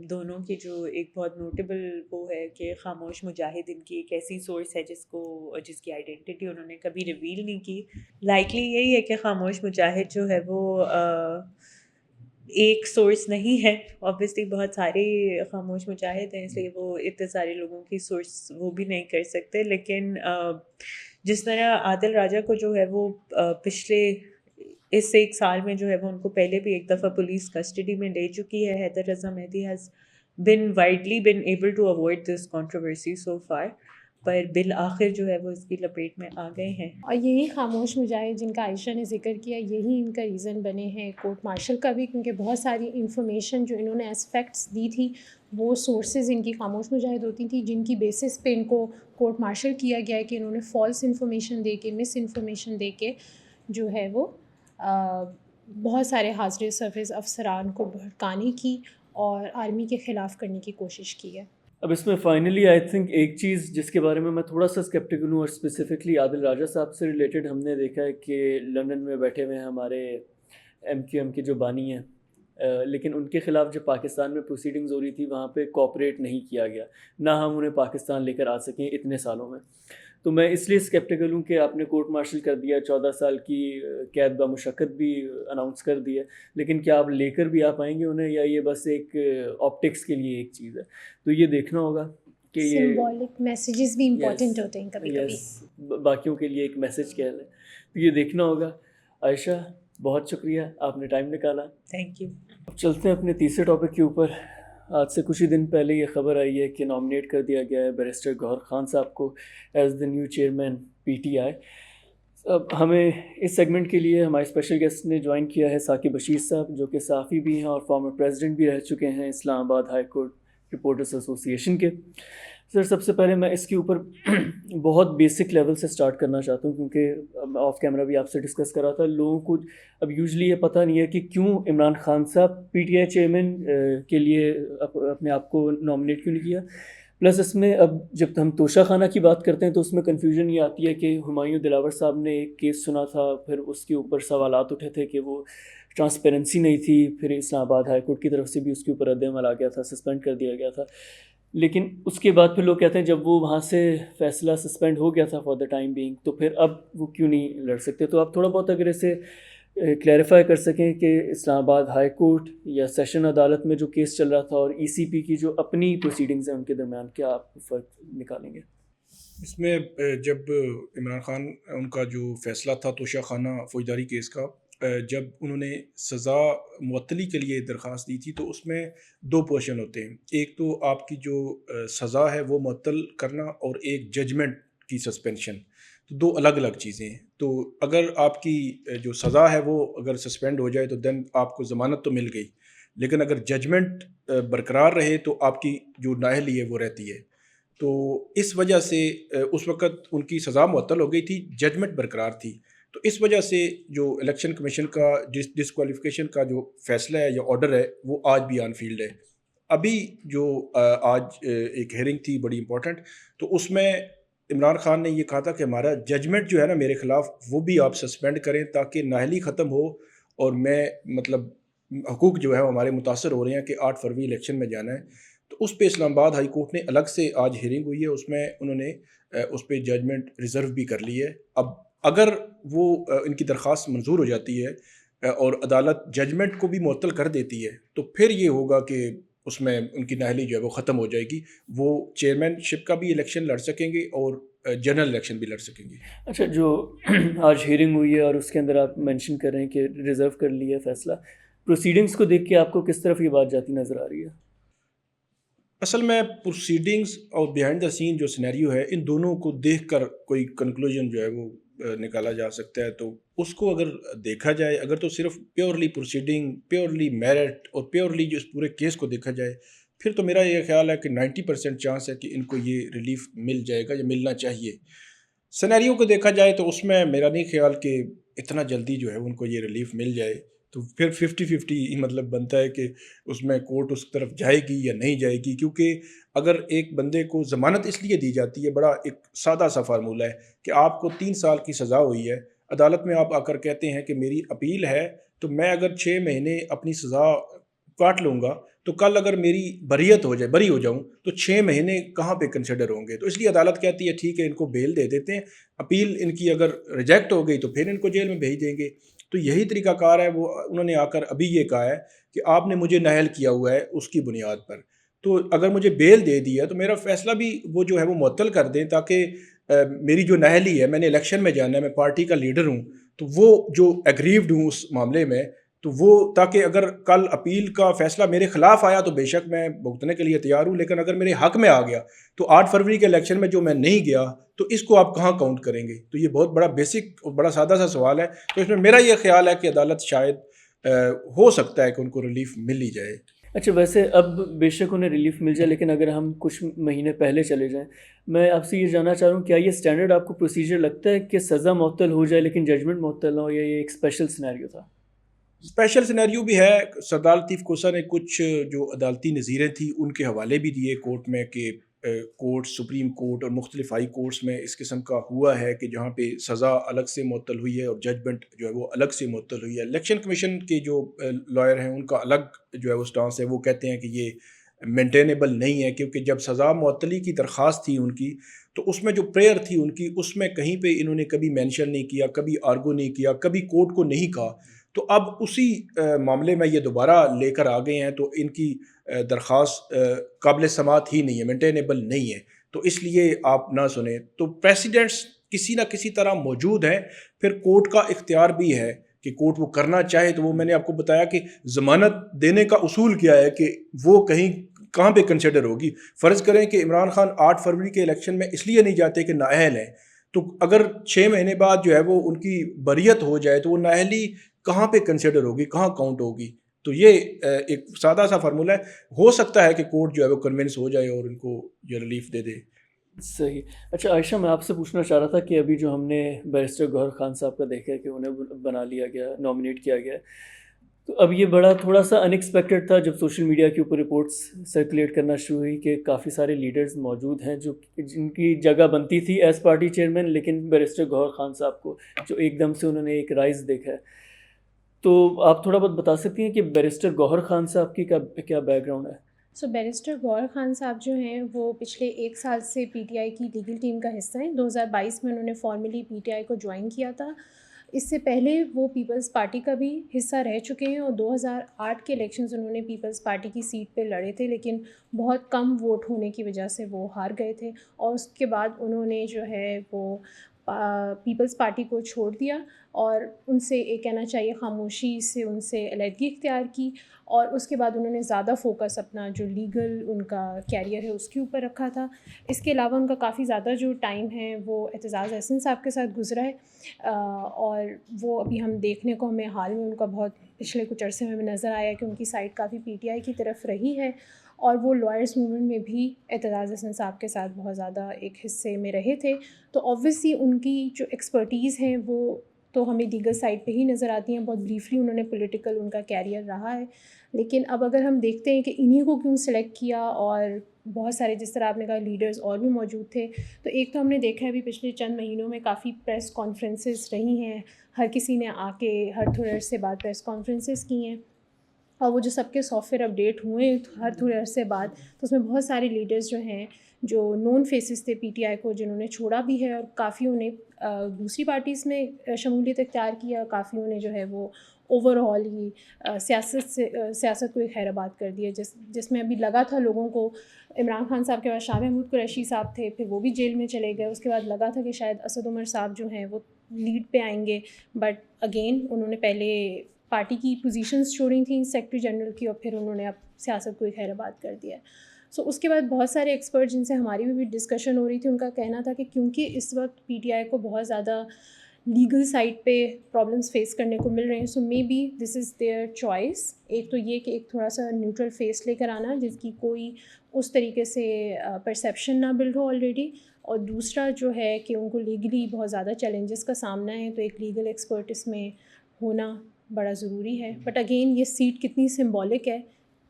دونوں کی جو ایک بہت نوٹیبل وہ ہے کہ خاموش مجاہد ان کی ایک ایسی سورس ہے جس کی آئیڈینٹی انہوں نے کبھی ریویل نہیں کی. لائکلی یہی ہے کہ خاموش مجاہد جو ہے وہ ایک سورس نہیں ہے. اوبویسلی بہت سارے خاموش مجاہد ہیں اس لیے وہ اتنے سارے لوگوں کی سورس وہ بھی نہیں کر سکتے. لیکن جس طرح عادل راجہ کو جو ہے وہ پچھلے اس سے 1 سال میں جو ہے وہ ان کو پہلے بھی ایک دفعہ پولیس کسٹڈی میں لے چکی ہے. Haider Raza Mehdi has been widely been able to avoid this controversy so far, پر بالآخر جو ہے وہ اس کی لپیٹ میں آ گئے ہیں. اور یہی خاموش مجاہد جن کا عائشہ نے ذکر کیا, یہی ان کا ریزن بنے ہیں کورٹ مارشل کا بھی, کیونکہ بہت ساری انفارمیشن جو انہوں نے ایز فیکٹس دی تھی وہ سورسز ان کی خاموش مجاہد ہوتی تھیں, جن کی بیسس پہ ان کو کورٹ مارشل کیا گیا ہے کہ انہوں نے فالس انفارمیشن دے کے, مس انفارمیشن دے کے جو ہے وہ بہت سارے حاضر سرفیس افسران کو بھڑکانے کی اور آرمی کے خلاف کرنے کی کوشش کی ہے. اب اس میں فائنلی آئی تھنک ایک چیز جس کے بارے میں تھوڑا سا اسکیپٹیکل ہوں، اور اسپیسیفکلی عادل راجہ صاحب سے ریلیٹڈ ہم نے دیکھا ہے کہ لندن میں بیٹھے ہوئے ہیں ہمارے MQM کے جو بانی ہیں، لیکن ان کے خلاف جب پاکستان میں پروسیڈنگز ہو رہی تھی وہاں پہ کوآپریٹ نہیں کیا گیا، نہ ہم انہیں پاکستان لے کر آ سکیں اتنے سالوں میں. تو میں اس لیے اسکیپٹیکل ہوں کہ آپ نے کورٹ مارشل کر دیا، 14 سال کی قید بمشقت بھی اناؤنس کر دی ہے، لیکن کیا آپ لے کر بھی آ پائیں گے انہیں، یا یہ بس ایک آپٹکس کے لیے ایک چیز ہے؟ تو یہ دیکھنا ہوگا کہ یہ سمبولک میسیجز بھی امپورٹنٹ ہوتے ہیں کبھی کبھی، باقیوں کے لیے ایک میسیج کہہ لیں، تو یہ دیکھنا ہوگا. عائشہ بہت شکریہ، آپ نے ٹائم نکالا. Thank you. اب چلتے ہیں اپنے تیسرے ٹاپک کے اوپر. آج سے کچھ ہی دن پہلے یہ خبر آئی ہے کہ نامنیٹ کر دیا گیا ہے بیرسٹر گوہر خان صاحب کو as the new chairman PTI. اب ہمیں اس سیگمنٹ کے لیے ہمارے اسپیشل گیسٹ نے جوائن کیا ہے ثاقب بشیر صاحب، جو کہ صحافی بھی ہیں اور فارمر پریزیڈنٹ بھی رہ چکے ہیں اسلام آباد ہائی کورٹ رپورٹرز ایسوسی ایشن کے. سر سب سے پہلے میں اس کے اوپر بہت بیسک لیول سے سٹارٹ کرنا چاہتا ہوں، کیونکہ آف کیمرہ بھی آپ سے ڈسکس کر رہا تھا، لوگوں کو اب یوزلی یہ پتہ نہیں ہے کہ کیوں عمران خان صاحب PTI چیئرمین کے لیے اپنے آپ کو نامنیٹ کیوں نہیں کیا. پلس اس میں اب جب ہم توشہ خانہ کی بات کرتے ہیں تو اس میں کنفیوژن یہ آتی ہے کہ ہمایوں دلاور صاحب نے ایک کیس سنا تھا، پھر اس کے اوپر سوالات اٹھے تھے کہ وہ ٹرانسپیرنسی نہیں تھی، پھر اسلام آباد ہائی کورٹ کی طرف سے بھی اس کے اوپر رد عمل آ گیا تھا، سسپینڈ کر دیا گیا تھا. لیکن اس کے بعد پھر لوگ کہتے ہیں جب وہ وہاں سے فیصلہ سسپینڈ ہو گیا تھا فار دا ٹائم بینگ، تو پھر اب وہ کیوں نہیں لڑ سکتے. تو آپ تھوڑا بہت اگر اسے کلیریفائی کر سکیں کہ اسلام آباد ہائی کورٹ یا سیشن عدالت میں جو کیس چل رہا تھا اور ECP کی جو اپنی پروسیڈنگز ہیں ان کے درمیان کیا آپ فرق نکالیں گے؟ اس میں جب عمران خان ان کا جو فیصلہ تھا توشہ خانہ فوجداری کیس کا، جب انہوں نے سزا معطلی کے لیے درخواست دی تھی تو اس میں 2 پورشن ہوتے ہیں. ایک تو آپ کی جو سزا ہے وہ معطل کرنا، اور ایک ججمنٹ کی سسپینشن. تو 2 الگ الگ چیزیں ہیں. تو اگر آپ کی جو سزا ہے وہ اگر سسپینڈ ہو جائے تو دین آپ کو ضمانت تو مل گئی، لیکن اگر ججمنٹ برقرار رہے تو آپ کی جو نااہلی ہے وہ رہتی ہے. تو اس وجہ سے اس وقت ان کی سزا معطل ہو گئی تھی، ججمنٹ برقرار تھی. تو اس وجہ سے جو الیکشن کمیشن کا ڈسکوالیفیکیشن کا جو فیصلہ ہے یا آرڈر ہے وہ آج بھی آن فیلڈ ہے. ابھی جو آج ایک ہیئرنگ تھی بڑی امپورٹنٹ، تو اس میں عمران خان نے یہ کہا تھا کہ ہمارا ججمنٹ جو ہے نا میرے خلاف وہ بھی آپ سسپینڈ کریں تاکہ نااہلی ختم ہو، اور میں مطلب حقوق جو ہے وہ ہمارے متاثر ہو رہے ہیں کہ 8 فروری الیکشن میں جانا ہے. تو اس پہ اسلام آباد ہائی کورٹ نے الگ سے آج ہیئرنگ ہوئی ہے، اس میں انہوں نے اس پہ ججمنٹ ریزرو بھی کر لی ہے. اب اگر وہ ان کی درخواست منظور ہو جاتی ہے اور عدالت ججمنٹ کو بھی معطل کر دیتی ہے تو پھر یہ ہوگا کہ اس میں ان کی نااہلی جو ہے وہ ختم ہو جائے گی، وہ چیئرمین شپ کا بھی الیکشن لڑ سکیں گے اور جنرل الیکشن بھی لڑ سکیں گے. اچھا، جو آج ہیئرنگ ہوئی ہے اور اس کے اندر آپ مینشن کر رہے ہیں کہ ریزرو کر لیا فیصلہ، پروسیڈنگز کو دیکھ کے آپ کو کس طرف یہ بات جاتی نظر آ رہی ہے؟ اصل میں پروسیڈنگز اور بیہائنڈ دا سین جو سینیریو ہے ان دونوں کو دیکھ کر کوئی کنکلوژن جو ہے وہ نکالا جا سکتا ہے. تو اس کو اگر دیکھا جائے، اگر تو صرف پیورلی پروسیڈنگ، پیورلی میرٹ اور پیورلی جو اس پورے کیس کو دیکھا جائے، پھر تو میرا یہ خیال ہے کہ 90% چانس ہے کہ ان کو یہ ریلیف مل جائے گا یا ملنا چاہیے. سینیریو کو دیکھا جائے تو اس میں میرا نہیں خیال کہ اتنا جلدی جو ہے ان کو یہ ریلیف مل جائے. تو پھر 50-50 مطلب بنتا ہے کہ اس میں کورٹ اس طرف جائے گی یا نہیں جائے گی. کیونکہ اگر ایک بندے کو ضمانت اس لیے دی جاتی ہے، بڑا ایک سادہ سا فارمولہ ہے کہ آپ کو 3 سال کی سزا ہوئی ہے، عدالت میں آپ آ کر کہتے ہیں کہ میری اپیل ہے، تو میں اگر 6 مہینے اپنی سزا کاٹ لوں گا تو کل اگر میری بریت ہو جائے، بری ہو جاؤں، تو 6 مہینے کہاں پہ کنسیڈر ہوں گے. تو اس لیے عدالت کہتی ہے ٹھیک ہے ان کو بیل دے دیتے ہیں، اپیل ان کی اگر ریجیکٹ ہو گئی تو پھر ان کو جیل میں بھیج دیں گے. تو یہی طریقہ کار ہے. وہ انہوں نے آ کر ابھی یہ کہا ہے کہ آپ نے مجھے نااہل کیا ہوا ہے اس کی بنیاد پر، تو اگر مجھے بیل دے دی ہے تو میرا فیصلہ بھی وہ جو ہے وہ معطل کر دیں، تاکہ میری جو نااہلی ہے، میں نے الیکشن میں جانا ہے، میں پارٹی کا لیڈر ہوں، تو وہ جو ایگریوڈ ہوں اس معاملے میں، تو وہ تاکہ اگر کل اپیل کا فیصلہ میرے خلاف آیا تو بے شک میں بھگتنے کے لیے تیار ہوں، لیکن اگر میرے حق میں آ گیا تو 8 فروری کے الیکشن میں جو میں نہیں گیا تو اس کو آپ کہاں کاؤنٹ کریں گے. تو یہ بہت بڑا بیسک اور بڑا سادہ سا سوال ہے. تو اس میں میرا یہ خیال ہے کہ عدالت شاید ہو سکتا ہے کہ ان کو ریلیف مل ہی جائے. اچھا، ویسے اب بے شک انہیں ریلیف مل جائے، لیکن اگر ہم کچھ مہینے پہلے چلے جائیں، میں آپ سے یہ جاننا چاہ رہا ہوں کیا یہ اسٹینڈرڈ آپ کو پروسیجر لگتا ہے کہ سزا معطل ہو جائے لیکن ججمنٹ معطل نہ ہو، یا یہ ایک اسپیشل سینیریو تھا؟ اسپیشل سینیریو بھی ہے. سردار لطیف کوسا نے کچھ جو عدالتی نظیریں تھیں ان کے حوالے بھی دیے کورٹ میں کہ کورٹ سپریم کورٹ اور مختلف ہائی کورٹس میں اس قسم کا ہوا ہے کہ جہاں پہ سزا الگ سے معطل ہوئی ہے اور ججمنٹ جو ہے وہ الگ سے معطل ہوئی ہے. الیکشن کمیشن کے جو لائر ہیں ان کا الگ جو ہے وہ سٹانس ہے, وہ کہتے ہیں کہ یہ مینٹینیبل نہیں ہے, کیونکہ جب سزا معطلی کی درخواست تھی ان کی تو اس میں جو پریئر تھی ان کی, اس میں کہیں پہ انہوں نے کبھی مینشن نہیں کیا, کبھی آرگو نہیں کیا, کبھی کورٹ کو نہیں کہا. تو اب اسی معاملے میں یہ دوبارہ لے کر آ گئے ہیں, تو ان کی درخواست قابل سماعت ہی نہیں ہے, مینٹینیبل نہیں ہے, تو اس لیے آپ نہ سنیں. تو پریسیڈنٹس کسی نہ کسی طرح موجود ہیں. پھر کورٹ کا اختیار بھی ہے کہ کورٹ وہ کرنا چاہے تو وہ, میں نے آپ کو بتایا کہ ضمانت دینے کا اصول کیا ہے کہ وہ کہاں پہ کنسیڈر ہوگی. فرض کریں کہ عمران خان 8 فروری کے الیکشن میں اس لیے نہیں جاتے کہ نااہل ہیں, تو اگر 6 مہینے بعد جو ہے وہ ان کی بریت ہو جائے تو وہ نااہلی کہاں پہ کنسیڈر ہوگی, کہاں کاؤنٹ ہوگی. تو یہ ایک سادہ سا فارمولہ ہے. ہو سکتا ہے کہ کورٹ جو ہے وہ کنونس ہو جائے اور ان کو یہ ریلیف دے دے. صحیح. اچھا عائشہ, میں آپ سے پوچھنا چاہ رہا تھا کہ ابھی جو ہم نے بیرسٹر گوہر خان صاحب کا دیکھا کہ انہیں بنا لیا گیا, نامنیٹ کیا گیا, تو اب یہ بڑا تھوڑا سا ان ایکسپیکٹڈ تھا جب سوشل میڈیا کے اوپر رپورٹس سرکولیٹ کرنا شروع ہوئی کہ کافی سارے لیڈرز موجود ہیں جن کی جگہ بنتی تھی ایز پارٹی چیئرمین, لیکن بیرسٹر گوہر خان صاحب کو جو ایک دم سے انہوں نے ایک رائز دیکھا ہے. تو آپ تھوڑا بہت بتا سکتی ہیں کہ بیرسٹر گوہر خان صاحب کی کیا بیک گراؤنڈ ہے؟ سو بیرسٹر گوہر خان صاحب جو ہیں وہ پچھلے 1 سال سے پی ٹی آئی کی لیگل ٹیم کا حصہ ہیں. 2022 میں انہوں نے فارملی پی ٹی آئی کو جوائن کیا تھا. اس سے پہلے وہ پیپلز پارٹی کا بھی حصہ رہ چکے ہیں, اور 2008 کے الیکشنز انہوں نے پیپلز پارٹی کی سیٹ پہ لڑے تھے, لیکن بہت کم ووٹ ہونے کی وجہ سے وہ ہار گئے تھے, اور اس کے بعد انہوں نے جو ہے وہ پیپلز پارٹی کو چھوڑ دیا اور ان سے ایک کہنا چاہیے خاموشی سے ان سے علیحدگی اختیار کی. اور اس کے بعد انہوں نے زیادہ فوکس اپنا جو لیگل ان کا کیریئر ہے اس کے اوپر رکھا تھا. اس کے علاوہ ان کا کافی زیادہ جو ٹائم ہے وہ اعتزاز احسن صاحب کے ساتھ گزرا ہے, اور وہ ابھی ہم دیکھنے کو ہمیں حال میں ان کا بہت پچھلے کچھ عرصے میں نظر آیا کہ ان کی سائڈ کافی پی ٹی آئی کی طرف رہی ہے, اور وہ لائرس موومنٹ میں بھی اعتزاز احسن صاحب کے ساتھ بہت زیادہ ایک حصے میں رہے تھے. تو آبویسلی ان کی جو ایکسپرٹیز ہیں وہ تو ہمیں لیگل سائڈ پہ ہی نظر آتی ہیں. بہت بریفلی انہوں نے پولیٹیکل ان کا کیریئر رہا ہے, لیکن اب اگر ہم دیکھتے ہیں کہ انہیں کو کیوں سلیکٹ کیا, اور بہت سارے جس طرح آپ نے کہا لیڈرز اور بھی موجود تھے, تو ایک تو ہم نے دیکھا ہے ابھی پچھلے چند مہینوں میں کافی پریس کانفرنسز رہی ہیں, ہر کسی نے آ کے ہر تھوڑے عرصے بعد پریس کانفرنسز کی ہیں, اور وہ جو سب کے سافٹ ویئر اپڈیٹ ہوئے ہر تھوڑے عرصے بعد, تو اس میں بہت سارے لیڈرز جو ہیں جو نون فیسز تھے پی ٹی آئی کو, جنہوں نے چھوڑا بھی ہے, اور کافیوں نے دوسری پارٹیز میں شمولیت اختیار کیا, کافیوں نے جو ہے وہ اوور آل ہی سیاست کو ایک خیر آباد کر دیا, جس میں ابھی لگا تھا لوگوں کو. عمران خان صاحب کے بعد شاہ محمود قریشی صاحب تھے, پھر وہ بھی جیل میں چلے گئے. اس کے بعد لگا تھا کہ شاید اسد عمر صاحب جو ہیں وہ لیڈ پہ آئیں گے, بٹ اگین انہوں نے پہلے پارٹی کی پوزیشنز چھوڑی تھیں سیکرٹری جنرل کی, اور پھر انہوں نے اب سیاست کو ایک خیر آباد کر دیا. سو اس کے بعد بہت سارے ایکسپرٹ جن سے ہماری بھی ڈسکشن ہو رہی تھی, ان کا کہنا تھا کہ کیونکہ اس وقت پی ٹی آئی کو بہت زیادہ لیگل سائڈ پہ پرابلمس فیس کرنے کو مل رہے ہیں, so maybe this is their choice. ایک تو یہ کہ ایک تھوڑا سا نیوٹرل فیس لے کر آنا جس کی کوئی اس طریقے سے پرسیپشن نہ بلڈ ہو آلریڈی, اور دوسرا جو ہے کہ ان کو لیگلی بہت زیادہ چیلنجز کا سامنا ہے, تو ایک لیگل ایکسپرٹ اس میں ہونا بڑا ضروری ہے. بٹ اگین یہ سیٹ کتنی سمبولک ہے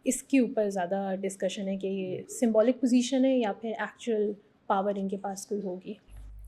اس کے اوپر زیادہ ڈسکشن ہے کہ یہ سمبولک پوزیشن ہے یا پھر ایکچوئل پاور ان کے پاس کوئی ہوگی.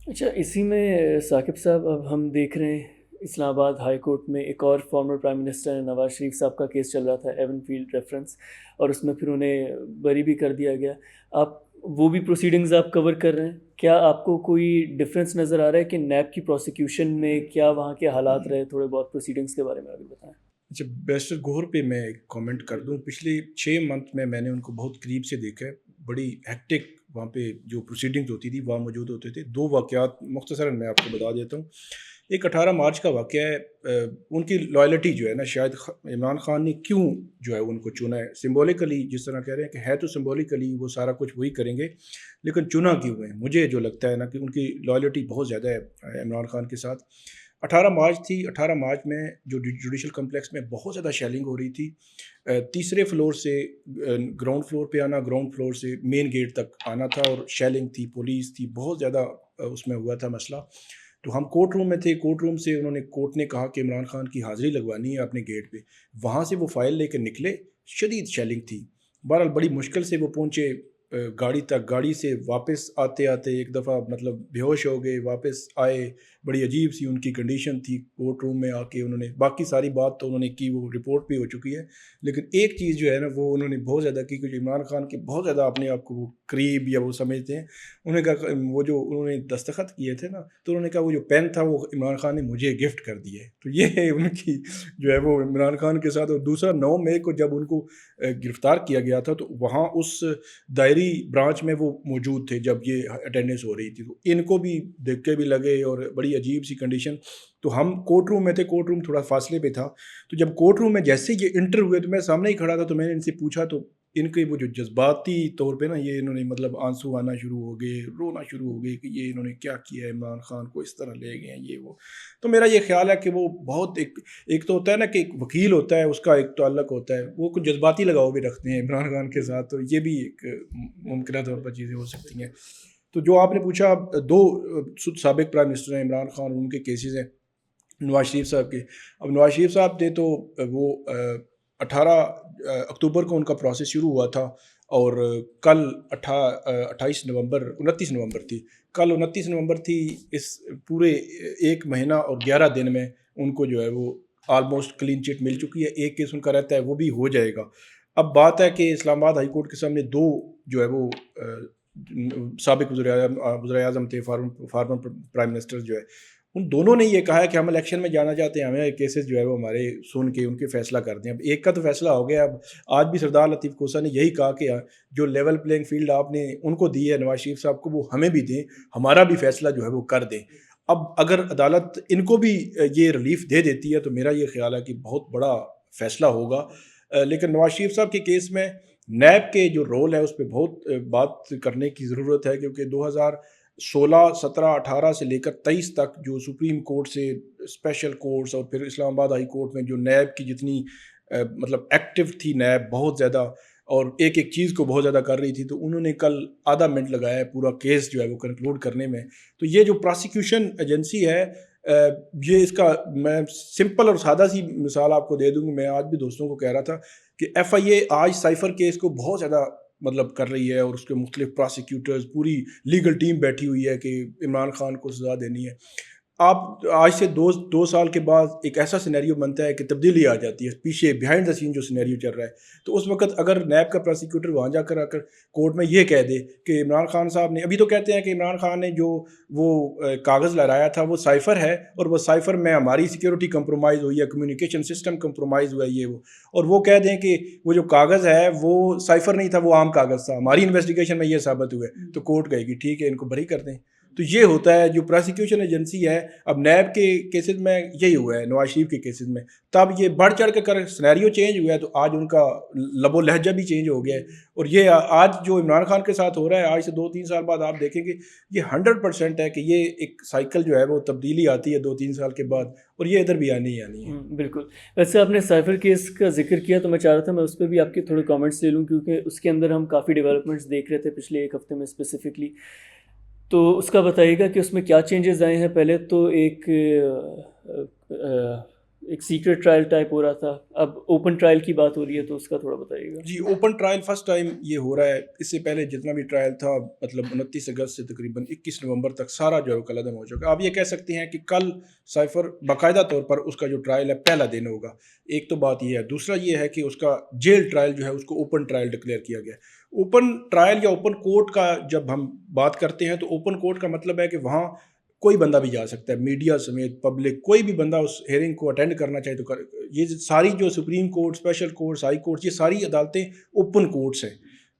اچھا, اسی میں ثاقب صاحب اب ہم دیکھ رہے ہیں اسلام آباد ہائی کورٹ میں ایک اور former prime minister Nawaz Sharif صاحب کا کیس چل رہا تھا, ایون فیلڈ ریفرنس, اور اس میں پھر انہیں بری بھی کر دیا گیا. آپ وہ بھی پروسیڈنگز آپ کور کر رہے ہیں, کیا آپ کو کوئی ڈفرینس نظر آ رہا ہے کہ نیب کی پروسیکیوشن میں کیا وہاں کے حالات رہے؟ تھوڑے بہت پروسیڈنگز کے بارے میں ابھی بتائیں. اچھا, بیرسٹر گوہر پہ میں کامنٹ کر دوں. پچھلے 6 منتھ میں نے ان کو بہت قریب سے دیکھا ہے. بڑی ہیکٹک وہاں پہ جو پروسیڈنگز ہوتی تھی وہاں موجود ہوتے تھے. 2 واقعات مختصراً میں آپ کو بتا دیتا ہوں. ایک 18 مارچ کا واقعہ ہے. ان کی لائلٹی جو ہے نا, شاید عمران خان نے کیوں جو ہے ان کو چنا ہے سمبولکلی, جس طرح کہہ رہے ہیں کہ ہے تو سمبولکلی وہ سارا کچھ وہی کریں گے, لیکن چنا کیوں ہے؟ مجھے جو لگتا ہے نا کہ ان کی لائلٹی بہت زیادہ ہے عمران خان کے ساتھ. 18 مارچ تھی. 18 مارچ میں جو جوڈیشل کمپلیکس میں بہت زیادہ شیلنگ ہو رہی تھی. 3رے فلور سے گراؤنڈ فلور پہ آنا, گراؤنڈ فلور سے مین گیٹ تک آنا تھا, اور شیلنگ تھی, پولیس تھی, بہت زیادہ اس میں ہوا تھا مسئلہ. تو ہم کورٹ روم میں تھے. کورٹ روم سے انہوں نے کورٹ نے کہا کہ عمران خان کی حاضری لگوانی ہے اپنے گیٹ پہ. وہاں سے وہ فائل لے کے نکلے. شدید شیلنگ تھی. بہرحال بڑی مشکل سے وہ پہنچے گاڑی تک. گاڑی سے واپس آتے آتے ایک دفعہ مطلب بے ہوش ہو گئے. واپس آئے, بڑی عجیب سی ان کی کنڈیشن تھی. کورٹ روم میں آ کے انہوں نے باقی ساری بات تو انہوں نے کی, وہ رپورٹ بھی ہو چکی ہے, لیکن ایک چیز جو ہے نا وہ انہوں نے بہت زیادہ کی کہ عمران خان کے بہت زیادہ اپنے آپ کو وہ قریب یا وہ سمجھتے ہیں. انہوں نے کہا وہ جو انہوں نے دستخط کیے تھے نا, تو انہوں نے کہا وہ جو پین تھا وہ عمران خان نے مجھے گفٹ کر دیا ہے. تو یہ ہے ان کی جو ہے وہ عمران خان کے ساتھ. اور دوسرا 9 مئی کو جب ان کو گرفتار کیا گیا تھا تو وہاں اس دائری برانچ میں وہ موجود تھے جب یہ اٹینڈنس ہو رہی تھی. تو ان کو بھی دھکے بھی لگے اور بڑی عجیب سی کنڈیشن. تو ہم کورٹ روم میں تھے. کورٹ روم تھوڑا فاصلے پہ تھا. تو جب کورٹ روم میں جیسے یہ انٹر ہوئے تو میں سامنے ہی کھڑا تھا. تو میں نے ان سے پوچھا تو ان کے وہ جو جذباتی طور پہ نا یہ انہوں نے مطلب آنسو آنا شروع ہو گئے, رونا شروع ہو گئے کہ یہ انہوں نے کیا کیا ہے, عمران خان کو اس طرح لے گئے ہیں یہ وہ. تو میرا یہ خیال ہے کہ وہ بہت ایک تو ہوتا ہے نا کہ ایک وکیل ہوتا ہے, اس کا ایک تعلق ہوتا ہے, وہ کچھ جذباتی لگاؤ بھی رکھتے ہیں عمران خان کے ساتھ. تو یہ بھی ایک ممکنہ طور پر چیزیں ہو سکتی ہیں. تو جو آپ نے پوچھا 2 سابق پرائم منسٹر ہیں عمران خان, ان کے کیسز ہیں. نواز شریف صاحب کے, اب نواز شریف صاحب تھے تو وہ 18 اکتوبر کو ان کا پروسیس شروع ہوا تھا, اور کل 29 نومبر تھی. کل 29 نومبر تھی. اس پورے 1 مہینہ اور 11 دن میں ان کو جو ہے وہ آلموسٹ کلین چٹ مل چکی ہے. ایک کیس ان کا رہتا ہے, وہ بھی ہو جائے گا. اب بات ہے کہ اسلام آباد ہائی کورٹ کے سامنے 2 جو ہے وہ سابق وزیر اعظم تھے, فارمر پرائم منسٹر جو ہے, ان دونوں نے یہ کہا ہے کہ ہم الیکشن میں جانا چاہتے ہیں, ہمیں کیسز جو ہے وہ ہمارے سن کے ان کے فیصلہ کر دیں. اب ایک کا تو فیصلہ ہو گیا. اب آج بھی سردار لطیف کوسہ نے یہی کہا کہ جو لیول پلینگ فیلڈ آپ نے ان کو دی ہے نواز شریف صاحب کو, وہ ہمیں بھی دیں, ہمارا بھی فیصلہ جو ہے وہ کر دیں. اب اگر عدالت ان کو بھی یہ ریلیف دے دیتی ہے تو میرا یہ خیال ہے کہ بہت بڑا فیصلہ ہوگا. لیکن نواز شریف صاحب کے کیس میں نیب کے جو رول ہے اس پہ بہت بات کرنے کی ضرورت ہے, کیونکہ 2016, 17, 18 سے لے کر 23 تک جو سپریم کورٹ سے اسپیشل کورٹس اور پھر اسلام آباد ہائی کورٹ میں جو نیب کی جتنی مطلب ایکٹیو تھی نیب بہت زیادہ, اور ایک چیز کو بہت زیادہ کر رہی تھی, تو انہوں نے کل آدھا منٹ لگایا ہے پورا کیس جو ہے وہ کنکلوڈ کرنے میں. تو یہ جو پراسیکیوشن ایجنسی ہے, یہ اس کا میں سمپل اور سادہ سی مثال آپ کو دے دوں. میں آج بھی دوستوں کو کہہ رہا تھا کہ FIA آج سائفر کیس کو بہت زیادہ مطلب کر رہی ہے, اور اس کے مختلف پراسیکیوٹرز, پوری لیگل ٹیم بیٹھی ہوئی ہے کہ عمران خان کو سزا دینی ہے. آپ آج سے 2 سال کے بعد ایک ایسا سینیریو بنتا ہے کہ تبدیلی آ جاتی ہے پیچھے بیہائنڈ دا سین جو سینیریو چل رہا ہے. تو اس وقت اگر نیب کا پراسیکیوٹر وہاں جا کر کورٹ میں یہ کہہ دے کہ عمران خان صاحب نے, ابھی تو کہتے ہیں کہ عمران خان نے جو وہ کاغذ لہرایا تھا وہ سائفر ہے, اور وہ سائفر میں ہماری سیکیورٹی کمپرومائز ہوئی ہے, کمیونیکیشن سسٹم کمپرومائز ہوا ہے یہ وہ, اور وہ کہہ دیں کہ وہ جو کاغذ ہے وہ سائفر نہیں تھا, وہ عام کاغذ تھا, ہماری انویسٹیگیشن میں یہ ثابت ہوا ہے, تو کورٹ کہے گی ٹھیک ہے ان کو بری کر دیں. تو یہ ہوتا ہے جو پراسیکیوشن ایجنسی ہے. اب نیب کے کیسز میں یہی ہوا ہے, نواز شریف کے کیسز میں. تب یہ بڑھ چڑھ کے سینیریو چینج ہوا ہے, تو آج ان کا لب و لہجہ بھی چینج ہو گیا ہے. اور یہ آج جو عمران خان کے ساتھ ہو رہا ہے, آج سے 2-3 سال بعد آپ دیکھیں گے یہ 100% ہے کہ یہ ایک سائیکل جو ہے وہ تبدیلی آتی ہے 2-3 سال کے بعد, اور یہ ادھر بھی آنی ہے. بالکل. ویسے آپ نے سائفر کیس کا ذکر کیا تو میں چاہ رہا تھا میں اس پہ بھی آپ کے تھوڑے کامنٹس لے لوں, کیونکہ اس کے اندر ہم کافی ڈیولپمنٹس دیکھ رہے تھے پچھلے 1 ہفتے میں اسپیسیفکلی. تو اس کا بتائیے گا کہ اس میں کیا چینجز آئے ہیں. پہلے تو ایک سیکرٹ ٹرائل ٹائپ ہو رہا تھا, اب اوپن ٹرائل کی بات ہو رہی ہے, تو اس کا تھوڑا بتائیے گا. جی, اوپن ٹرائل فرسٹ ٹائم یہ ہو رہا ہے. اس سے پہلے جتنا بھی ٹرائل تھا مطلب 29 اگست سے تقریباً 21 نومبر تک سارا جو ہے کل عدم ہو چکا. آپ یہ کہہ سکتے ہیں کہ کل سائفر باقاعدہ طور پر اس کا جو ٹرائل ہے پہلا دن ہوگا. ایک تو بات یہ ہے. دوسرا یہ ہے کہ اس کا جیل ٹرائل جو ہے اس کو اوپن ٹرائل ڈکلیئر کیا گیا. اوپن ٹرائل یا اوپن کورٹ کا جب ہم بات کرتے ہیں تو اوپن کورٹ کا مطلب ہے کہ وہاں کوئی بندہ بھی جا سکتا ہے, میڈیا سمیت پبلک, کوئی بھی بندہ اس ہیئرنگ کو اٹینڈ کرنا چاہے تو یہ ساری جو supreme court, special courts, high courts, یہ ساری عدالتیں اوپن کورٹس ہیں.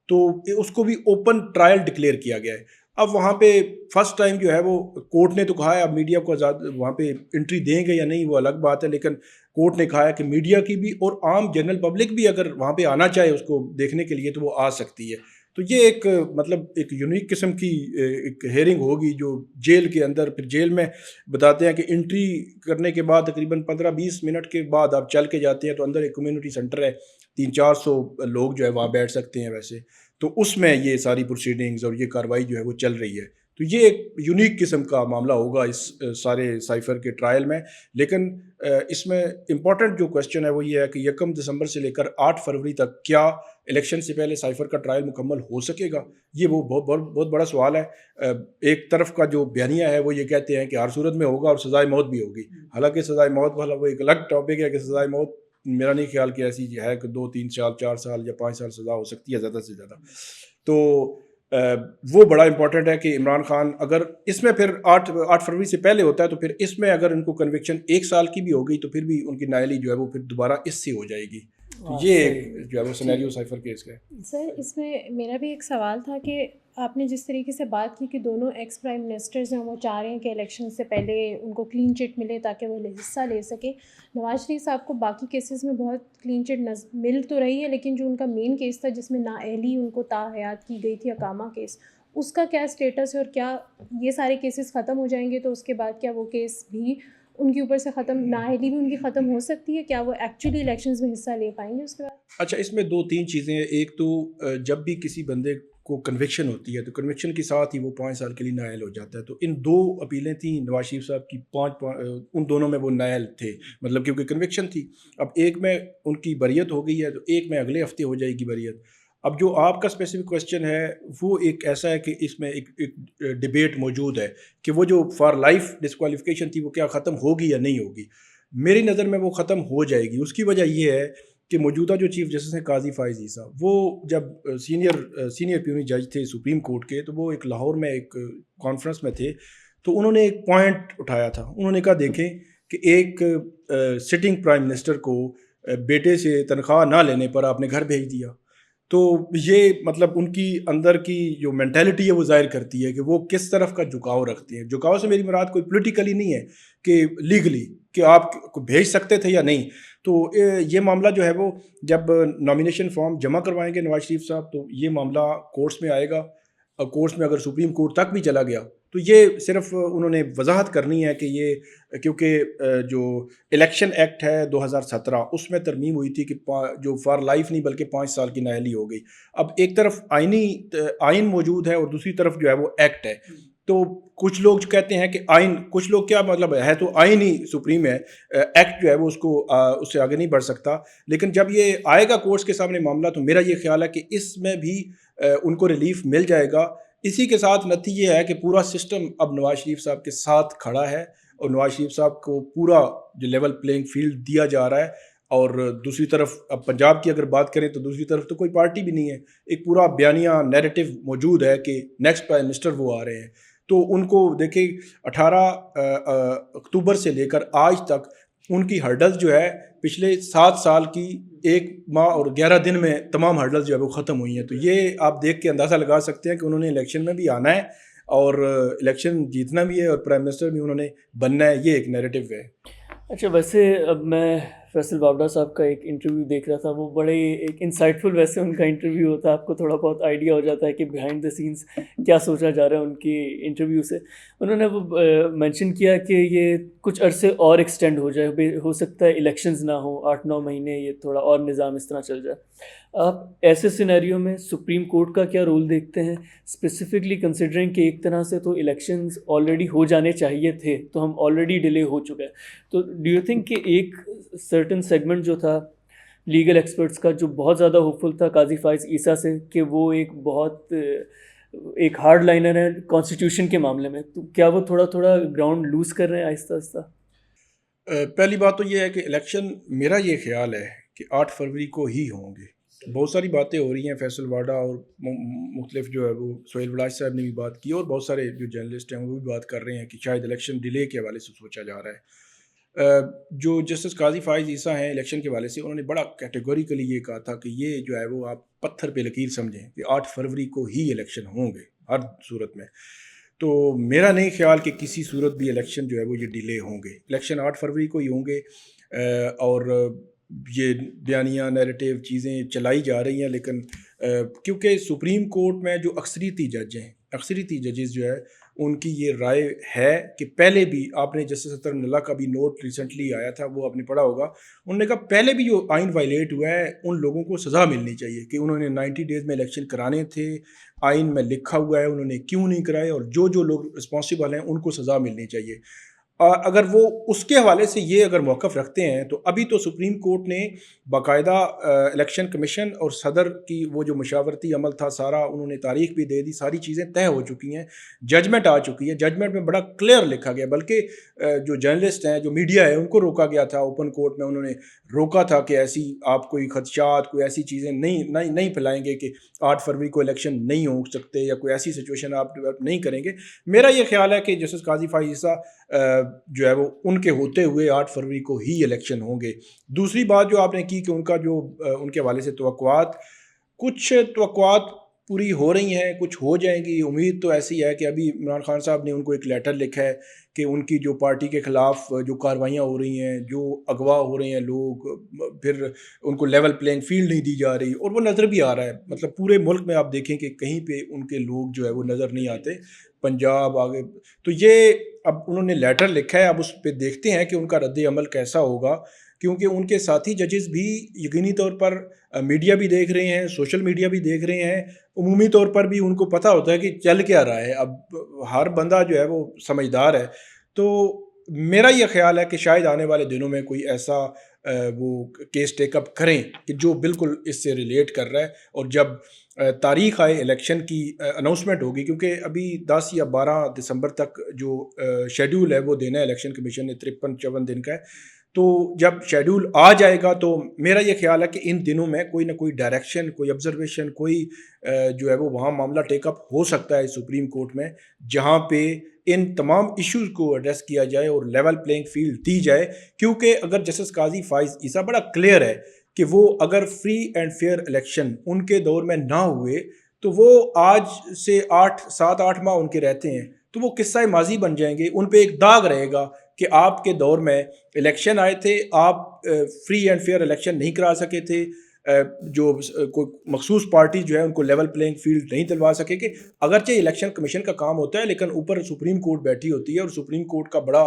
تو اس کو بھی اوپن ٹرائل ڈکلیئر کیا گیا ہے. اب وہاں پہ فرسٹ ٹائم جو ہے وہ کورٹ نے تو کہا ہے اب میڈیا کو آزاد وہاں پہ انٹری دیں گے یا نہیں وہ الگ بات ہے, لیکن کورٹ نے کہا ہے کہ میڈیا کی بھی اور عام جنرل پبلک بھی اگر وہاں پہ آنا چاہے اس کو دیکھنے کے لیے تو وہ آ سکتی ہے. تو یہ ایک مطلب ایک یونیک قسم کی ایک ہیئرنگ ہوگی جو جیل کے اندر, پھر جیل میں بتاتے ہیں کہ انٹری کرنے کے بعد تقریباً 15-20 منٹ کے بعد آپ چل کے جاتے ہیں تو اندر ایک کمیونٹی سینٹر ہے, 300-400 لوگ جو ہے وہاں بیٹھ سکتے ہیں ویسے. تو اس میں یہ ساری پروسیڈنگز اور یہ کارروائی جو ہے وہ چل رہی ہے. تو یہ ایک یونیک قسم کا معاملہ ہوگا اس سارے سائفر کے ٹرائل میں. لیکن اس میں امپورٹنٹ جو کوشچن ہے وہ یہ ہے کہ 1 دسمبر سے لے کر 8 فروری تک کیا الیکشن سے پہلے سائفر کا ٹرائل مکمل ہو سکے گا؟ یہ وہ بہت بڑا سوال ہے. ایک طرف کا جو بیانیہ ہے وہ یہ کہتے ہیں کہ ہر صورت میں ہوگا اور سزائے موت بھی ہوگی. حالانکہ سزائے موت والا وہ ایک الگ ٹاپک ہے کہ سزائے موت میرا نہیں خیال کہ ایسی ہے کہ 2-3 سال 4 سال یا 5 سال سزا ہو سکتی ہے زیادہ سے زیادہ. تو وہ بڑا امپورٹنٹ ہے کہ عمران خان اگر اس میں پھر 8 فروری سے پہلے ہوتا ہے تو پھر اس میں اگر ان کو کنوکشن 1 سال کی بھی ہو گئی تو پھر بھی ان کی نائلی جو ہے وہ پھر دوبارہ اس سے ہو جائے گی. یہ جو ہے وہ سینیریو سائفر کیس کا ہے. سر اس میں میرا بھی ایک سوال تھا کہ آپ نے جس طریقے سے بات کی کہ دونوں ایکس پرائم منسٹرز ہیں وہ چاہ رہے ہیں کہ الیکشن سے پہلے ان کو کلین چٹ ملے تاکہ وہ حصہ لے سکیں. نواز شریف صاحب کو باقی کیسز میں بہت کلین چٹ مل تو رہی ہے لیکن جو ان کا مین کیس تھا جس میں نااہلی ان کو تاحیات کی گئی تھی اقامہ کیس, اس کا کیا اسٹیٹس ہے اور کیا یہ سارے کیسز ختم ہو جائیں گے تو اس کے بعد کیا وہ کیس بھی ان کے اوپر سے ختم, نااہلی بھی ان کی ختم ہو سکتی ہے؟ کیا وہ ایکچولی الیکشنز میں حصہ لے پائیں گے اس کے بعد؟ اچھا, اس میں 2-3 چیزیں ہیں. ایک تو جب بھی کسی بندے کو کنوکشن ہوتی ہے تو کنوکشن کے ساتھ ہی وہ 5 سال کے لیے نااہل ہو جاتا ہے. تو ان 2 اپیلیں تھیں نواز شریف صاحب کی, 5 ان دونوں میں وہ نااہل تھے, مطلب کیونکہ کنوکشن تھی. اب ایک میں ان کی بریت ہو گئی ہے تو ایک میں اگلے ہفتے ہو جائے گی بریت. اب جو آپ کا اسپیسیفک کویسچن ہے وہ ایک ایسا ہے کہ اس میں ایک ڈبیٹ موجود ہے کہ وہ جو فار لائف ڈسکوالیفیکیشن تھی وہ کیا ختم ہوگی یا نہیں ہوگی. میری نظر میں وہ ختم ہو جائے گی. اس کی وجہ یہ ہے کہ موجودہ جو چیف جسٹس ہیں قاضی فائز عیسیٰ, وہ جب سینئر پیونی جج تھے سپریم کورٹ کے, تو وہ ایک لاہور میں ایک کانفرنس میں تھے تو انہوں نے ایک پوائنٹ اٹھایا تھا. انہوں نے کہا دیکھیں کہ ایک سٹنگ پرائم منسٹر کو بیٹے سے تنخواہ نہ لینے پر آپ نے گھر بھیج دیا. تو یہ مطلب ان کی اندر کی جو مینٹیلٹی ہے وہ ظاہر کرتی ہے کہ وہ کس طرف کا جھکاؤ رکھتے ہیں. جھکاؤ سے میری مراد کوئی پولیٹیکلی نہیں ہے کہ لیگلی کہ آپ کو بھیج سکتے تھے یا نہیں. تو یہ معاملہ جو ہے وہ جب نامینیشن فارم جمع کروائیں گے نواز شریف صاحب تو یہ معاملہ کورٹس میں آئے گا. کورٹس میں اگر سپریم کورٹ تک بھی چلا گیا تو یہ صرف انہوں نے وضاحت کرنی ہے کہ یہ کیونکہ جو الیکشن ایکٹ ہے 2017 اس میں ترمیم ہوئی تھی کہ جو فار لائف نہیں بلکہ 5 سال کی نااہلی ہو گئی. اب ایک طرف آئین موجود ہے اور دوسری طرف جو ہے وہ ایکٹ ہے. تو کچھ لوگ جو کہتے ہیں کہ آئین, کچھ لوگ کیا مطلب ہے تو آئین ہی سپریم ہے, ایکٹ جو ہے وہ اس سے آگے نہیں بڑھ سکتا. لیکن جب یہ آئے گا کورٹس کے سامنے معاملہ تو میرا یہ خیال ہے کہ اس میں بھی ان کو ریلیف مل جائے گا. اسی کے ساتھ نتیجہ یہ ہے کہ پورا سسٹم اب نواز شریف صاحب کے ساتھ کھڑا ہے اور نواز شریف صاحب کو پورا جو لیول پلینگ فیلڈ دیا جا رہا ہے. اور دوسری طرف اب پنجاب کی اگر بات کریں تو دوسری طرف تو کوئی پارٹی بھی نہیں ہے, ایک پورا بیانیہ نیریٹو موجود ہے کہ نیکسٹ پرائم منسٹر وہ آ رہے ہیں. تو ان کو دیکھیں 18 اکتوبر سے لے کر آج تک ان کی ہرڈلز جو ہے پچھلے 7 سال کی 1 ماہ اور 11 دن میں تمام ہرڈلز جو ہے وہ ختم ہوئی ہیں. تو یہ آپ دیکھ کے اندازہ لگا سکتے ہیں کہ انہوں نے الیکشن میں بھی آنا ہے اور الیکشن جیتنا بھی ہے اور پرائم منسٹر بھی انہوں نے بننا ہے. یہ ایک نیریٹو ہے. اچھا, ویسے اب میں فیصل بابڑا صاحب کا ایک انٹرویو دیکھ رہا تھا, وہ بڑے ایک انسائٹفل ویسے ان کا انٹرویو ہوتا ہے, آپ کو تھوڑا بہت آئیڈیا ہو جاتا ہے کہ بیہائنڈ دا سینس کیا سوچا جا رہا ہے ان کی انٹرویو سے. انہوں نے وہ مینشن کیا کہ یہ کچھ عرصے اور ایکسٹینڈ ہو جائے, ہو سکتا ہے الیکشنز نہ ہوں, 8-9 مہینے یہ تھوڑا اور نظام اس طرح چل جائے. آپ ایسے سینیریو میں سپریم کورٹ کا کیا رول دیکھتے ہیں, اسپیسیفکلی کنسیڈرنگ کہ ایک طرح سے تو الیکشنز آلریڈی ہو جانے چاہیے تھے, تو ہم آلریڈی ڈیلے ہو چکا ہے. تو ڈو یو تھنک کہ ایک سرٹن سیگمنٹ جو تھا لیگل ایکسپرٹس کا جو بہت زیادہ ہوپفل تھا قاضی فائز عیسیٰ سے کہ وہ ایک ہارڈ لائنر ہے کانسٹیٹیوشن کے معاملے میں, تو کیا وہ تھوڑا گراؤنڈ لوز کر رہے ہیں آہستہ آہستہ؟ پہلی بات تو یہ ہے کہ الیکشن میرا یہ خیال ہے کہ 8 فروری کو ہی ہوں گے. بہت ساری باتیں ہو رہی ہیں, فیصل واڈا اور مختلف جو ہے وہ سہیل بلاش صاحب نے بھی بات کی اور بہت سارے جو جرنلسٹ ہیں وہ بھی بات کر رہے ہیں کہ شاید الیکشن ڈیلے کے حوالے سے سوچا جا رہا ہے. جو جسٹس قاضی فائز عیسیٰ ہیں الیکشن کے حوالے سے انہوں نے بڑا کیٹیگوریکلی یہ کہا تھا کہ یہ جو ہے وہ آپ پتھر پہ لکیر سمجھیں کہ 8 فروری کو ہی الیکشن ہوں گے ہر صورت میں. تو میرا نہیں خیال کہ کسی صورت بھی الیکشن جو ہے وہ یہ ڈیلے ہوں گے. الیکشن 8 فروری کو ہی ہوں گے اور یہ بیانیہ نیریٹیو چیزیں چلائی جا رہی ہیں. لیکن کیونکہ سپریم کورٹ میں جو اکثریتی جج ہیں, اکثریتی ججز جو ہے ان کی یہ رائے ہے کہ پہلے بھی آپ نے جسٹس اطہر اللہ کا بھی نوٹ ریسنٹلی آیا تھا, وہ آپ نے پڑھا ہوگا, انہوں نے کہا پہلے بھی جو آئین وائلیٹ ہوا ہے ان لوگوں کو سزا ملنی چاہیے کہ انہوں نے 90 ڈیز میں الیکشن کرانے تھے, آئین میں لکھا ہوا ہے, انہوں نے کیوں نہیں کرائے, اور جو لوگ رسپانسبل ہیں ان کو سزا ملنی چاہیے. اگر وہ اس کے حوالے سے یہ اگر موقف رکھتے ہیں تو ابھی تو سپریم کورٹ نے باقاعدہ الیکشن کمیشن اور صدر کی وہ جو مشاورتی عمل تھا سارا انہوں نے تاریخ بھی دے دی, ساری چیزیں طے ہو چکی ہیں, ججمنٹ آ چکی ہے, ججمنٹ میں بڑا کلیئر لکھا گیا, بلکہ جو جرنلسٹ ہیں جو میڈیا ہے ان کو روکا گیا تھا اوپن کورٹ میں, انہوں نے روکا تھا کہ ایسی آپ کوئی خدشات کوئی ایسی چیزیں نہیں پھیلائیں گے کہ 8 فروری کو الیکشن نہیں ہو سکتے یا کوئی ایسی سچویشن آپ ڈیولپ نہیں کریں گے. میرا یہ خیال ہے کہ جسٹس قاضی فائز عیسیٰ جو ہے وہ ان کے ہوتے ہوئے 8 فروری کو ہی الیکشن ہوں گے. دوسری بات جو آپ نے کی کہ ان کا جو ان کے حوالے سے کچھ توقعات پوری ہو رہی ہیں, کچھ ہو جائیں گی. امید تو ایسی ہے کہ ابھی عمران خان صاحب نے ان کو ایک لیٹر لکھا ہے کہ ان کی جو پارٹی کے خلاف جو کاروائیاں ہو رہی ہیں, جو اغوا ہو رہے ہیں لوگ, پھر ان کو لیول پلینگ فیلڈ نہیں دی جا رہی, اور وہ نظر بھی آ رہا ہے. مطلب پورے ملک میں آپ دیکھیں کہ کہیں پہ ان کے لوگ جو ہے وہ نظر نہیں آتے, پنجاب آگے. تو یہ اب انہوں نے لیٹر لکھا ہے, اب اس پہ دیکھتے ہیں کہ ان کا رد عمل کیسا ہوگا, کیونکہ ان کے ساتھی ججز بھی یقینی طور پر میڈیا بھی دیکھ رہے ہیں, سوشل میڈیا بھی دیکھ رہے ہیں, عمومی طور پر بھی ان کو پتہ ہوتا ہے کہ چل کیا رہا ہے. اب ہر بندہ جو ہے وہ سمجھدار ہے. تو میرا یہ خیال ہے کہ شاید آنے والے دنوں میں کوئی ایسا وہ کیس ٹیک اپ کریں کہ جو بالکل اس سے ریلیٹ کر رہا ہے, اور جب تاریخ آئے الیکشن کی اناؤنسمنٹ ہوگی, کیونکہ ابھی 10 یا 12 دسمبر تک جو شیڈیول ہے وہ دینا ہے الیکشن کمیشن نے, 53-54 دن کا ہے. تو جب شیڈیول آ جائے گا تو میرا یہ خیال ہے کہ ان دنوں میں کوئی نہ کوئی ڈائریکشن, کوئی آبزرویشن, کوئی جو ہے وہ وہاں معاملہ ٹیک اپ ہو سکتا ہے سپریم کورٹ میں, جہاں پہ ان تمام ایشوز کو ایڈریس کیا جائے اور لیول پلینگ فیلڈ دی جائے. کیونکہ اگر جسٹس قاضی فائز عیسیٰ بڑا کلیئر ہے کہ وہ اگر فری اینڈ فیئر الیکشن ان کے دور میں نہ ہوئے تو وہ آج سے 7-8 ماہ ان کے رہتے ہیں تو وہ قصہ ماضی بن جائیں گے, ان پہ ایک داغ رہے گا کہ آپ کے دور میں الیکشن آئے تھے, آپ فری اینڈ فیئر الیکشن نہیں کرا سکے تھے, جو کوئی مخصوص پارٹی جو ہے ان کو لیول پلینگ فیلڈ نہیں دلوا سکے. کہ اگرچہ الیکشن کمیشن کا کام ہوتا ہے لیکن اوپر سپریم کورٹ بیٹھی ہوتی ہے, اور سپریم کورٹ کا بڑا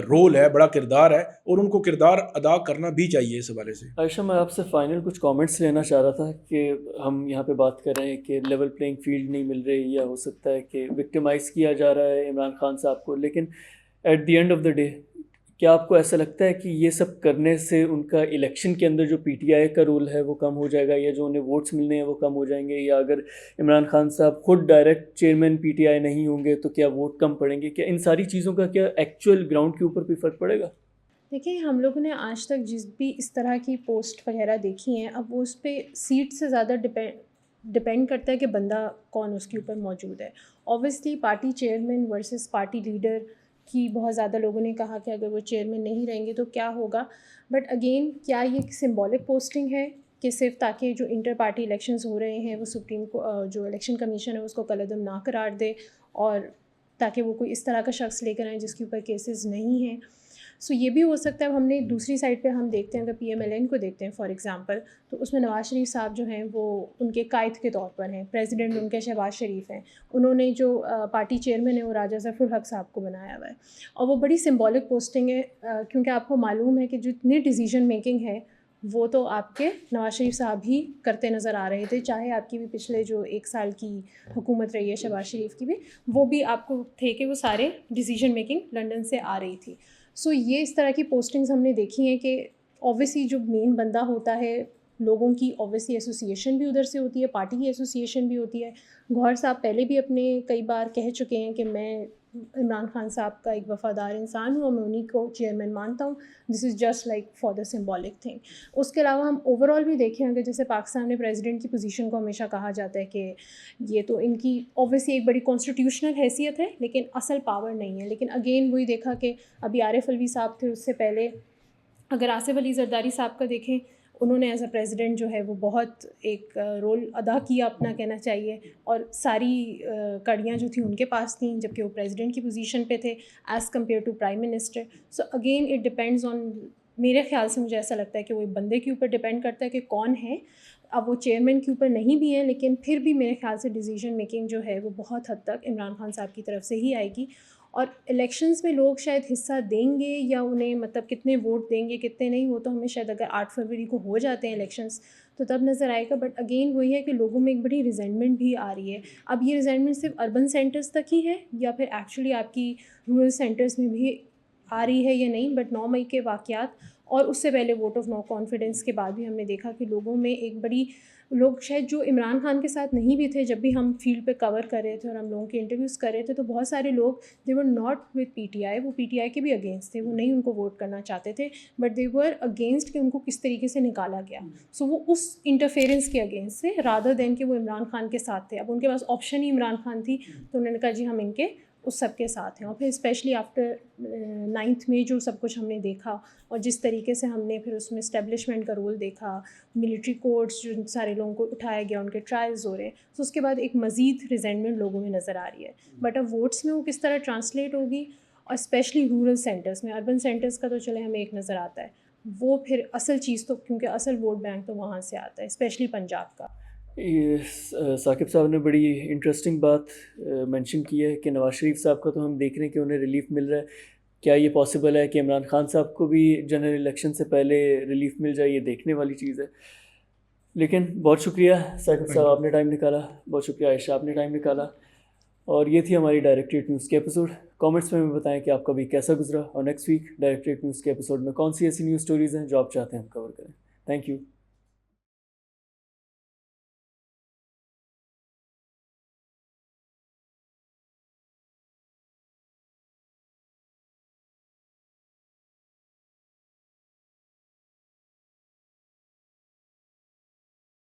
رول ہے, بڑا کردار ہے, اور ان کو کردار ادا کرنا بھی چاہیے اس حوالے سے. عائشہ, میں آپ سے فائنل کچھ کامنٹس لینا چاہ رہا تھا کہ ہم یہاں پہ بات کر رہے ہیں کہ لیول پلینگ فیلڈ نہیں مل رہی, یا ہو سکتا ہے کہ وکٹمائز کیا جا رہا ہے عمران خان صاحب کو, لیکن at the end of the day کیا آپ کو ایسا لگتا ہے کہ یہ سب کرنے سے ان کا الیکشن کے اندر جو پی ٹی آئی کا رول ہے وہ کم ہو جائے گا, یا جو انہیں ووٹس ملنے ہیں وہ کم ہو جائیں گے, یا اگر عمران خان صاحب خود ڈائریکٹ چیئرمین پی ٹی آئی نہیں ہوں گے تو کیا ووٹ کم پڑیں گے؟ کیا ان ساری چیزوں کا کیا ایکچوئل گراؤنڈ کے اوپر بھی فرق پڑے گا؟ دیکھیں, ہم لوگوں نے آج تک جس بھی اس طرح کی پوسٹ وغیرہ دیکھی ہیں, اب وہ اس پہ سیٹ سے زیادہ ڈپینڈ کرتا ہے کہ بندہ کون اس کے اوپر موجود ہے. Obviously party chairman versus party leader کی بہت زیادہ لوگوں نے کہا کہ اگر وہ چیئرمین نہیں رہیں گے تو کیا ہوگا. بٹ اگین, کیا یہ سمبولک پوسٹنگ ہے کہ صرف تاکہ جو انٹر پارٹی الیکشنز ہو رہے ہیں وہ سپریم کو جو الیکشن کمیشن ہے اس کو کالعدم نہ قرار دے, اور تاکہ وہ کوئی اس طرح کا شخص لے کر آئیں جس کے اوپر کیسز نہیں ہیں. سو یہ بھی ہو سکتا ہے. ہم نے دوسری سائڈ پہ ہم دیکھتے ہیں, اگر پی ایم ایل این کو دیکھتے ہیں فار ایگزامپل, تو اس میں نواز شریف صاحب جو ہیں وہ ان کے قائد کے طور پر ہیں, پریزیڈنٹ ان کے شہباز شریف ہیں, انہوں نے جو پارٹی چیئرمین ہے وہ راجہ ظفر الحق صاحب کو بنایا ہوا ہے, اور وہ بڑی سمبولک پوسٹنگ ہے, کیونکہ آپ کو معلوم ہے کہ جتنی ڈیسیژن میکنگ ہے وہ تو آپ کے نواز شریف صاحب ہی کرتے نظر آ رہے تھے, چاہے آپ کی بھی پچھلے جو 1 سال کی حکومت رہی ہے شہباز شریف کی بھی, وہ بھی آپ کو تھے کہ وہ سارے ڈیسیژن میکنگ لنڈن سے آ رہی تھی. سو یہ اس طرح کی پوسٹنگز ہم نے دیکھی ہیں کہ اوبویسلی جو مین بندہ ہوتا ہے, لوگوں کی اوبویسلی ایسوسیشن بھی ادھر سے ہوتی ہے, پارٹی کی ایسوسیشن بھی ہوتی ہے. گوہر صاحب پہلے بھی اپنے کئی بار کہہ چکے ہیں کہ میں عمران خان صاحب کا ایک وفادار انسان ہوں اور میں انہیں کو چیئرمین مانتا ہوں. This is just like for the symbolic thing. اس کے علاوہ ہم اوور آل بھی دیکھیں اگر, جیسے پاکستان میں پریزیڈنٹ کی پوزیشن کو ہمیشہ کہا جاتا ہے کہ یہ تو ان کی اوبویسلی ایک بڑی کانسٹیٹیوشنل حیثیت ہے لیکن اصل پاور نہیں ہے. لیکن اگین وہی دیکھا کہ ابھی عارف علوی صاحب تھے, اس سے پہلے اگر آصف علی زرداری صاحب کا دیکھیں, انہوں نے ایز اے پریزیڈنٹ جو ہے وہ بہت ایک رول ادا کیا اپنا کہنا چاہیے, اور ساری کڑیاں جو تھیں ان کے پاس تھیں جبکہ وہ پریزیڈنٹ کی پوزیشن پہ تھے as compare to prime minister. So again it depends on میرے خیال سے مجھے ایسا لگتا ہے کہ وہ بندے کے اوپر ڈپینڈ کرتا ہے کہ کون ہے. اب وہ چیئرمین کے اوپر نہیں بھی ہیں, لیکن پھر بھی میرے خیال سے ڈیسیژن میکنگ جو ہے وہ بہت حد تک عمران خان صاحب کی طرف سے ہی آئے گی. اور الیکشنز میں لوگ شاید حصہ دیں گے یا انہیں مطلب کتنے ووٹ دیں گے کتنے نہیں, وہ تو ہمیں شاید اگر 8 فروری کو ہو جاتے ہیں الیکشنز تو تب نظر آئے گا. بٹ اگین وہی ہے کہ لوگوں میں ایک بڑی ریزنٹمنٹ بھی آ رہی ہے. اب یہ ریزنٹمنٹ صرف اربن سینٹرز تک ہی ہے یا پھر ایکچولی آپ کی رورل سینٹرز میں بھی آ رہی ہے یا نہیں. بٹ 9 مئی کے واقعات اور اس سے پہلے ووٹ آف نو کانفیڈنس کے بعد بھی ہم نے دیکھا کہ لوگوں میں ایک بڑی, لوگ شاید جو عمران خان کے ساتھ نہیں بھی تھے, جب بھی ہم فیلڈ پہ کور کر رہے تھے اور ہم لوگوں کے انٹرویوز کر رہے تھے تو بہت سارے لوگ they were not with P T I, وہ پی ٹی آئی کے بھی اگینسٹ تھے, وہ نہیں ان کو ووٹ کرنا چاہتے تھے, بٹ دے ور اگینسٹ کہ ان کو کس طریقے سے نکالا گیا. سو وہ اس انٹرفیئرنس کے اگینسٹ تھے رادر دین کہ وہ عمران خان کے ساتھ تھے. اب ان کے پاس آپشن ہی عمران خان تھی تو انہوں نے کہا جی ہم ان کے اس سب کے ساتھ ہیں. اور پھر اسپیشلی آفٹر 9 میں جو سب کچھ ہم نے دیکھا اور جس طریقے سے ہم نے پھر اس میں اسٹیبلشمنٹ کا رول دیکھا, ملٹری کورٹس جو سارے لوگوں کو اٹھایا گیا, ان کے ٹرائلز ہو رہے ہیں, تو اس کے بعد ایک مزید ریزنٹمنٹ لوگوں میں نظر آ رہی ہے. بٹ اب ووٹس میں وہ کس طرح ٹرانسلیٹ ہوگی, اور اسپیشلی رورل سینٹرز میں, اربن سینٹرز کا تو چلے ہمیں ایک نظر آتا ہے, وہ پھر اصل چیز تو کیونکہ اصل ووٹ بینک تو وہاں سے آتا ہے, اسپیشلی پنجاب کا. یہ ثاقب صاحب نے بڑی انٹرسٹنگ بات مینشن کی ہے کہ نواز شریف صاحب کا تو ہم دیکھ رہے ہیں کہ انہیں ریلیف مل رہا ہے. کیا یہ پاسبل ہے کہ عمران خان صاحب کو بھی جنرل الیکشن سے پہلے ریلیف مل جائے؟ یہ دیکھنے والی چیز ہے. لیکن بہت شکریہ ثاقب صاحب, آپ نے ٹائم نکالا. بہت شکریہ عائشہ, آپ نے ٹائم نکالا. اور یہ تھی ہماری ڈائریکٹریٹ نیوز کے ایپیسوڈ. کامنٹس میں ہمیں بتائیں کہ آپ کا بھی کیسا گزرا, اور نیکسٹ ویک ڈائریکٹریٹ نیوز کے ایپیسوڈ میں کون سی ایسی نیوز سٹوریز ہیں جو آپ چاہتے ہیں ہم کور کریں. Thank you.